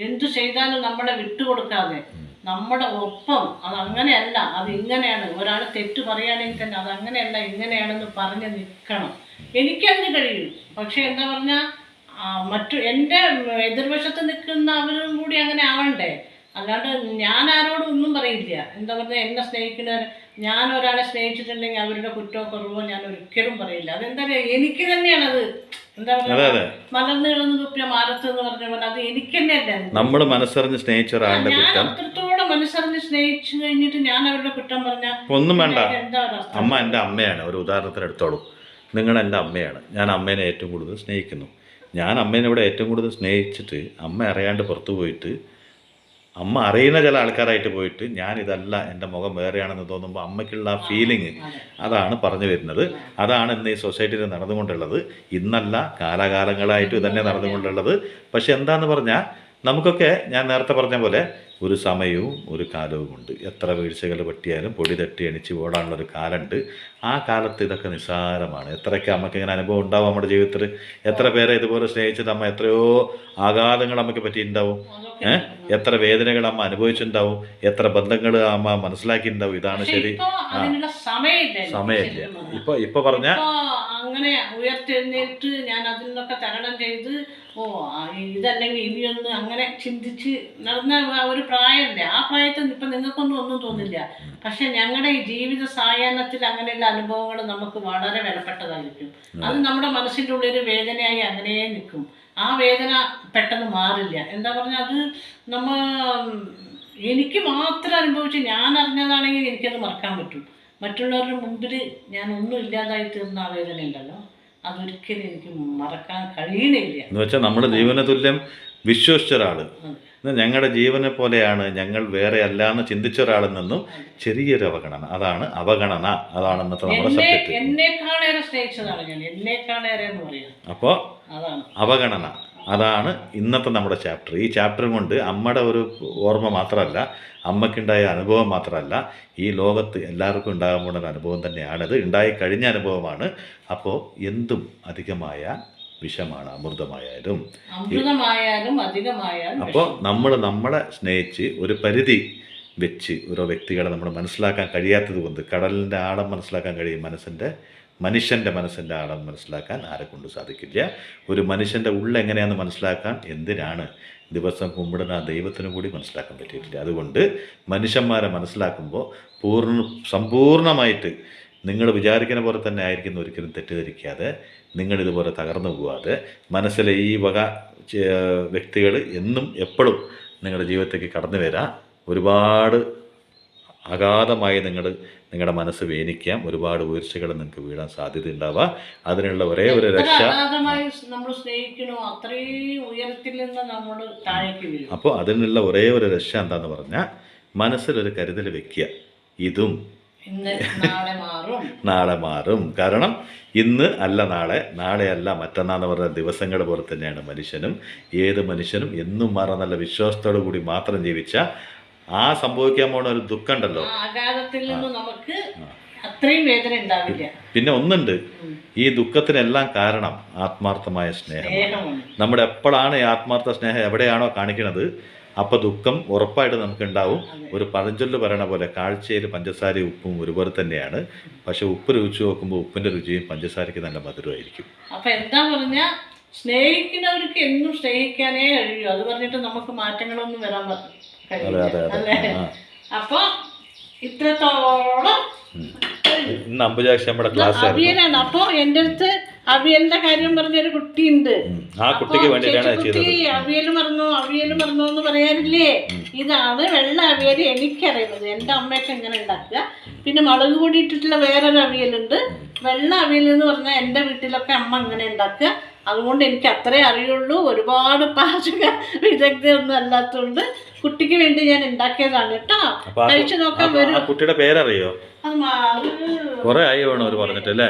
S1: എന്ത് ചെയ്താലും നമ്മളെ വിട്ടുകൊടുക്കാതെ നമ്മുടെ ഒപ്പം, അതങ്ങനെയല്ല, അത് ഇങ്ങനെയാണ്, ഒരാൾ തെറ്റ് പറയുകയാണെങ്കിൽ തന്നെ അതങ്ങനെയല്ല ഇങ്ങനെയാണെന്ന് പറഞ്ഞ് നിൽക്കണം. എനിക്കതിന് കഴിയും. പക്ഷെ എന്താ പറഞ്ഞാൽ എൻ്റെ എതിർവശത്ത് നിൽക്കുന്ന അവരും കൂടി അങ്ങനെ ആവണ്ടേ. അല്ലാണ്ട് ഞാൻ ആരോടും ഒന്നും പറയില്ല. എന്താ പറഞ്ഞാൽ എന്നെ സ്നേഹിക്കുന്നവർ, ഞാൻ ഒരാളെ സ്നേഹിച്ചിട്ടുണ്ടെങ്കിൽ അവരുടെ കുറ്റമോ കുറവോ ഞാൻ ഒരിക്കലും പറയില്ല. അതെന്താ പറയുക, എനിക്ക് തന്നെയാണത്. എന്താ പറയുക, മലർന്നു കിടന്ന് തുപ്പിയ മാരത്ത് എന്ന് പറഞ്ഞ പോലെ അത് എനിക്ക് തന്നെയല്ല.
S2: നമ്മൾ മനസ്സറിഞ്ഞ് സ്നേഹിച്ച ഒരാളുടെ
S1: ഞാൻ അത്രത്തോളം മനസ്സറിഞ്ഞ് സ്നേഹിച്ചു കഴിഞ്ഞിട്ട് ഞാൻ അവരുടെ കുറ്റം പറഞ്ഞാൽ
S2: ഒന്നും വേണ്ട. അമ്മ എൻ്റെ അമ്മയാണ്. ഒരു ഉദാഹരണത്തിന് എടുത്തോളൂ, നിങ്ങൾ എൻ്റെ അമ്മയാണ്. ഞാൻ അമ്മേനെ ഏറ്റവും കൂടുതൽ സ്നേഹിക്കുന്നു. ഞാൻ അമ്മേനെ ഇവിടെ ഏറ്റവും കൂടുതൽ സ്നേഹിച്ചിട്ട് അമ്മ അറിയാണ്ട് പുറത്തു പോയിട്ട്, അമ്മ അറിയുന്ന ചില ആൾക്കാരായിട്ട് പോയിട്ട് ഞാനിതല്ല, എൻ്റെ മുഖം വേറെയാണെന്ന് തോന്നുമ്പോൾ അമ്മയ്ക്കുള്ള ആ ഫീലിങ്, അതാണ് പറഞ്ഞു വരുന്നത്. അതാണ് ഇന്ന് ഈ സൊസൈറ്റിയിൽ നടന്നുകൊണ്ടുള്ളത്. ഇന്നല്ല, കാലാകാലങ്ങളായിട്ട് ഇതന്നെ നടന്നുകൊണ്ടുള്ളത്. പക്ഷെ എന്താന്ന് പറഞ്ഞാൽ നമുക്കൊക്കെ ഞാൻ നേരത്തെ പറഞ്ഞ പോലെ ഒരു സമയവും ഒരു കാലവുമുണ്ട്. എത്ര വീഴ്ചകൾ പറ്റിയാലും പൊടി തട്ടി എണിച്ച് ഓടാനുള്ളൊരു കാലമുണ്ട്. ആ കാലത്ത് ഇതൊക്കെ നിസ്സാരമാണ്. എത്രയൊക്കെ നമുക്ക് ഇങ്ങനെ അനുഭവം ഉണ്ടാവും നമ്മുടെ ജീവിതത്തിൽ. എത്ര പേരെ ഇതുപോലെ സ്നേഹിച്ചിട്ട് അമ്മ എത്രയോ ആഘാതങ്ങൾ അമ്മയ്ക്ക് പറ്റിയിട്ടുണ്ടാവും. എത്ര വേദനകൾ അമ്മ അനുഭവിച്ചിട്ടുണ്ടാവും. എത്ര ബന്ധങ്ങൾ അമ്മ മനസ്സിലാക്കിയിട്ടുണ്ടാവും. ഇതാണ് ശരി. സമയമില്ല. ഇപ്പൊ പറഞ്ഞ
S1: അങ്ങനെ ഉയർത്തെഴുന്നേറ്റ് ഞാൻ അതിൽ നിന്നൊക്കെ തരണം ചെയ്ത് ഇതല്ലെങ്കിൽ ഇനിയൊന്ന് അങ്ങനെ ചിന്തിച്ച് നടന്ന ഒരു പ്രായമല്ലേ. ആ പ്രായത്തിൽ ഇപ്പം നിങ്ങൾക്കൊന്നും ഒന്നും തോന്നില്ല. പക്ഷെ ഞങ്ങളുടെ ഈ ജീവിത സായാഹ്നത്തിൽ അങ്ങനെയുള്ള അനുഭവങ്ങൾ നമുക്ക് വളരെ വിലപ്പെട്ടതായിരിക്കും. അത് നമ്മുടെ മനസ്സിൻ്റെ ഉള്ളിൽ വേദനയായി അങ്ങനെ നിൽക്കും. ആ വേദന പെട്ടെന്ന് മാറില്ല. എന്താ പറഞ്ഞാൽ അത് എനിക്ക് മാത്രം അനുഭവിച്ച് ഞാൻ അറിഞ്ഞതാണെങ്കിൽ എനിക്കത് മറക്കാൻ പറ്റും. മറ്റുള്ളവരുടെ മുമ്പിൽ ഞാൻ ഒന്നും ഇല്ലാതായി തീർന്ന ആ വേദന ഉണ്ടല്ലോ, അതൊരിക്കലും എനിക്ക് മറക്കാൻ കഴിയണില്ല.
S2: എന്ന് വെച്ചാൽ നമ്മുടെ ജീവന തുല്യം വിശ്വസിച്ച ഒരാൾ, ഞങ്ങളുടെ ജീവനെ പോലെയാണ്, ഞങ്ങൾ വേറെ അല്ല എന്ന് ചിന്തിച്ച ഒരാളിൽ നിന്നും ചെറിയൊരു അവഗണന, അതാണ് അവഗണന. അതാണ് ഇന്നത്തെ നമ്മുടെ സബ്ജക്റ്റ്.
S1: എന്നേക്കാളേറെ സ്നേഹിച്ചതാണ് ഞാൻ, എന്നേക്കാളേറെ എന്ന് പറയാം.
S2: അപ്പോൾ അവഗണന, അതാണ് ഇന്നത്തെ നമ്മുടെ ചാപ്റ്റർ. ഈ ചാപ്റ്റർ കൊണ്ട് അമ്മയുടെ ഒരു ഓർമ്മ മാത്രമല്ല, അമ്മയ്ക്കുണ്ടായ അനുഭവം മാത്രമല്ല, ഈ ലോകത്ത് എല്ലാവർക്കും ഉണ്ടാകാൻ പോകുന്ന ഒരു അനുഭവം തന്നെയാണിത്. ഉണ്ടായി കഴിഞ്ഞ അനുഭവമാണ്. അപ്പോൾ എന്തും അധികമായ വിഷമാണ്, അമൃതമായാലും
S1: അധികമായാലും.
S2: അപ്പോൾ നമ്മളെ സ്നേഹിച്ച് ഒരു പരിധി വെച്ച് ഓരോ വ്യക്തികളെ നമ്മൾ മനസ്സിലാക്കാൻ കഴിയാത്തത് കൊണ്ട്, കടലിൻ്റെ ആഴം മനസ്സിലാക്കാൻ കഴിയും, മനുഷ്യൻ്റെ മനസ്സിൻ്റെ ആഴം മനസ്സിലാക്കാൻ ആരെ കൊണ്ട് സാധിക്കില്ല. ഒരു മനുഷ്യൻ്റെ ഉള്ളെങ്ങനെയാണെന്ന് മനസ്സിലാക്കാൻ എന്തിനാണ് ദിവസം കുമ്പിടുന്ന ദൈവത്തിനും കൂടി മനസ്സിലാക്കാൻ പറ്റിയിട്ടില്ല. അതുകൊണ്ട് മനുഷ്യന്മാരെ മനസ്സിലാക്കുമ്പോൾ സമ്പൂർണ്ണമായിട്ട് നിങ്ങൾ വിചാരിക്കുന്ന പോലെ തന്നെ ആയിരിക്കും ഒരിക്കലും തെറ്റിദ്ധരിക്കാതെ, നിങ്ങളിതുപോലെ തകർന്നു പോകാതെ, മനസ്സിലെ ഈ വക വ്യക്തികൾ എന്നും എപ്പോഴും നിങ്ങളുടെ ജീവിതത്തേക്ക് കടന്നു വരാം. ഒരുപാട് അഗാധമായി നിങ്ങളുടെ മനസ്സ് വേനിക്കാം. ഒരുപാട് വീഴ്ചകൾ നിങ്ങൾക്ക് വീഴാൻ സാധ്യത ഉണ്ടാവുക. അതിനുള്ള ഒരേ ഒരു രക്ഷ, അപ്പോൾ അതിനുള്ള ഒരേ ഒരു രക്ഷ എന്താന്ന് പറഞ്ഞാൽ മനസ്സിലൊരു കരുതൽ വെക്കുക. ഇതും നാളെ മാറും. കാരണം ഇന്ന് അല്ല നാളെ, നാളെ അല്ല മറ്റന്നാന്ന് പറഞ്ഞ ദിവസങ്ങൾ പോലെ തന്നെയാണ് മനുഷ്യനും. ഏത് മനുഷ്യനും എന്നും മാറുന്നുള്ള വിശ്വാസത്തോടു കൂടി മാത്രം ജീവിച്ച ആ സംഭവിക്കാൻ പോണ ഒരു ദുഃഖം ഉണ്ടല്ലോ,
S1: ആഘാതത്തിൽ നിന്ന് നമുക്ക് അത്രയും വേദന ഉണ്ടാവില്ല.
S2: പിന്നെ ഒന്നുണ്ട്, ഈ ദുഃഖത്തിനെല്ലാം കാരണം ആത്മാർത്ഥമായ സ്നേഹമാണ്. നമ്മുടെ എപ്പോഴാണ് ഈ ആത്മാർത്ഥ സ്നേഹം എവിടെയാണോ കാണിക്കുന്നത്, അപ്പോൾ ദുഃഖം ഉറപ്പായിട്ട് നമുക്ക് ഉണ്ടാവും. ഒരു പഴഞ്ചൊല്ല് പറയണ പോലെ കാഴ്ചയിൽ പഞ്ചസാരയും ഉപ്പും ഒരുപോലെ തന്നെയാണ്. പക്ഷെ ഉപ്പ് രുചിച്ച് നോക്കുമ്പോൾ ഉപ്പിൻ്റെ രുചിയും പഞ്ചസാരയ്ക്ക് നല്ല മധുരമായിരിക്കും.
S1: അപ്പം എന്താ പറഞ്ഞാൽ സ്നേഹിക്കുന്നവർക്ക് എന്നും സ്നേഹിക്കാനേ കഴിയൂ. അത് പറഞ്ഞിട്ട് നമുക്ക് മാറ്റങ്ങളൊന്നും വരാൻ കഴിയില്ല. അപ്പൊ ഇത്രത്തോളം അവിയലാണ്. അപ്പൊ എൻ്റെ അടുത്ത് അവിയലിന്റെ കാര്യം പറഞ്ഞൊരു കുട്ടിയുണ്ട്.
S2: ആ കുട്ടിക്ക്
S1: അവിയൽ മറന്നു എന്ന് പറയാനില്ലേ. ഇതാണ് വെള്ള അവിയൽ എനിക്കറിയുന്നത്. എൻ്റെ അമ്മയൊക്കെ ഇങ്ങനെ ഉണ്ടാക്കുക. പിന്നെ മുളക് പൊടി ഇട്ടിട്ടുള്ള വേറൊരു അവിയലുണ്ട്. വെള്ള അവിയൽ എന്ന് പറഞ്ഞാൽ എൻ്റെ വീട്ടിലൊക്കെ അമ്മ ഇങ്ങനെ ഉണ്ടാക്കുക. അതുകൊണ്ട് എനിക്ക് അത്രേ അറിയുള്ളൂ. ഒരുപാട് പാചക വിദഗ്ധയൊന്നും അല്ലാത്തതുകൊണ്ട് കുട്ടിക്ക് വേണ്ടി ഞാൻ ഉണ്ടാക്കിയതാണ് കേട്ടോ. കഴിച്ചു നോക്കാൻ വരും.
S2: കുട്ടിയുടെ പേരറിയോ? കുറെ ആയി വേണം അവർ പറഞ്ഞിട്ടല്ലേ.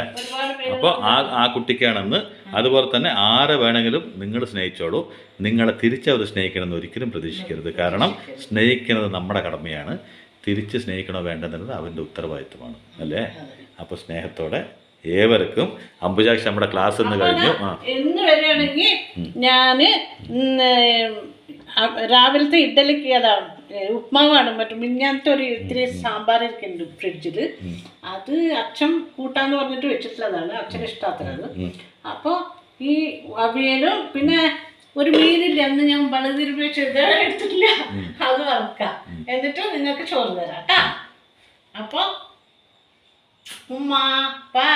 S2: അപ്പോൾ ആ കുട്ടിക്കാണെന്ന്. അതുപോലെ തന്നെ ആരെ വേണമെങ്കിലും നിങ്ങൾ സ്നേഹിച്ചോളൂ. നിങ്ങളെ തിരിച്ചവർ സ്നേഹിക്കണമെന്ന് ഒരിക്കലും പ്രതീക്ഷിക്കരുത്. കാരണം സ്നേഹിക്കുന്നത് നമ്മുടെ കടമയാണ്. തിരിച്ച് സ്നേഹിക്കണോ വേണ്ടെന്നുള്ളത് അവൻ്റെ ഉത്തരവാദിത്വമാണ് അല്ലേ. അപ്പോൾ സ്നേഹത്തോടെ ഏവർക്കും അംബുജാക്ഷി നമ്മുടെ ക്ലാസ് ഇന്ന് കഴിഞ്ഞു.
S1: എന്ന് വരികയാണെങ്കിൽ ഞാന് രാവിലത്തെ ഇഡ്ഡലിക്ക് അതാണ് ഉപ്മാവാണ്. മറ്റും മിഞ്ഞാന്നത്തെ ഒരു ഇത്തിരി സാമ്പാർ ഇരിക്കുന്നുണ്ട് ഫ്രിഡ്ജിൽ. അത് അച്ഛൻ കൂട്ടാന്ന് പറഞ്ഞിട്ട് വെച്ചിട്ടുള്ളതാണ്. അച്ഛന് ഇഷ്ടാത്തത്. അപ്പോൾ ഈ അവിയലും പിന്നെ ഒരു മീനില്ല, അന്ന് ഞാൻ വളതിരുമ്പ എടുത്തിട്ടില്ല, അത് വറക്കാം. എന്നിട്ട് നിങ്ങൾക്ക് ചോറ് തരാം കേട്ടോ. അപ്പോൾ ഉമ്മ പാ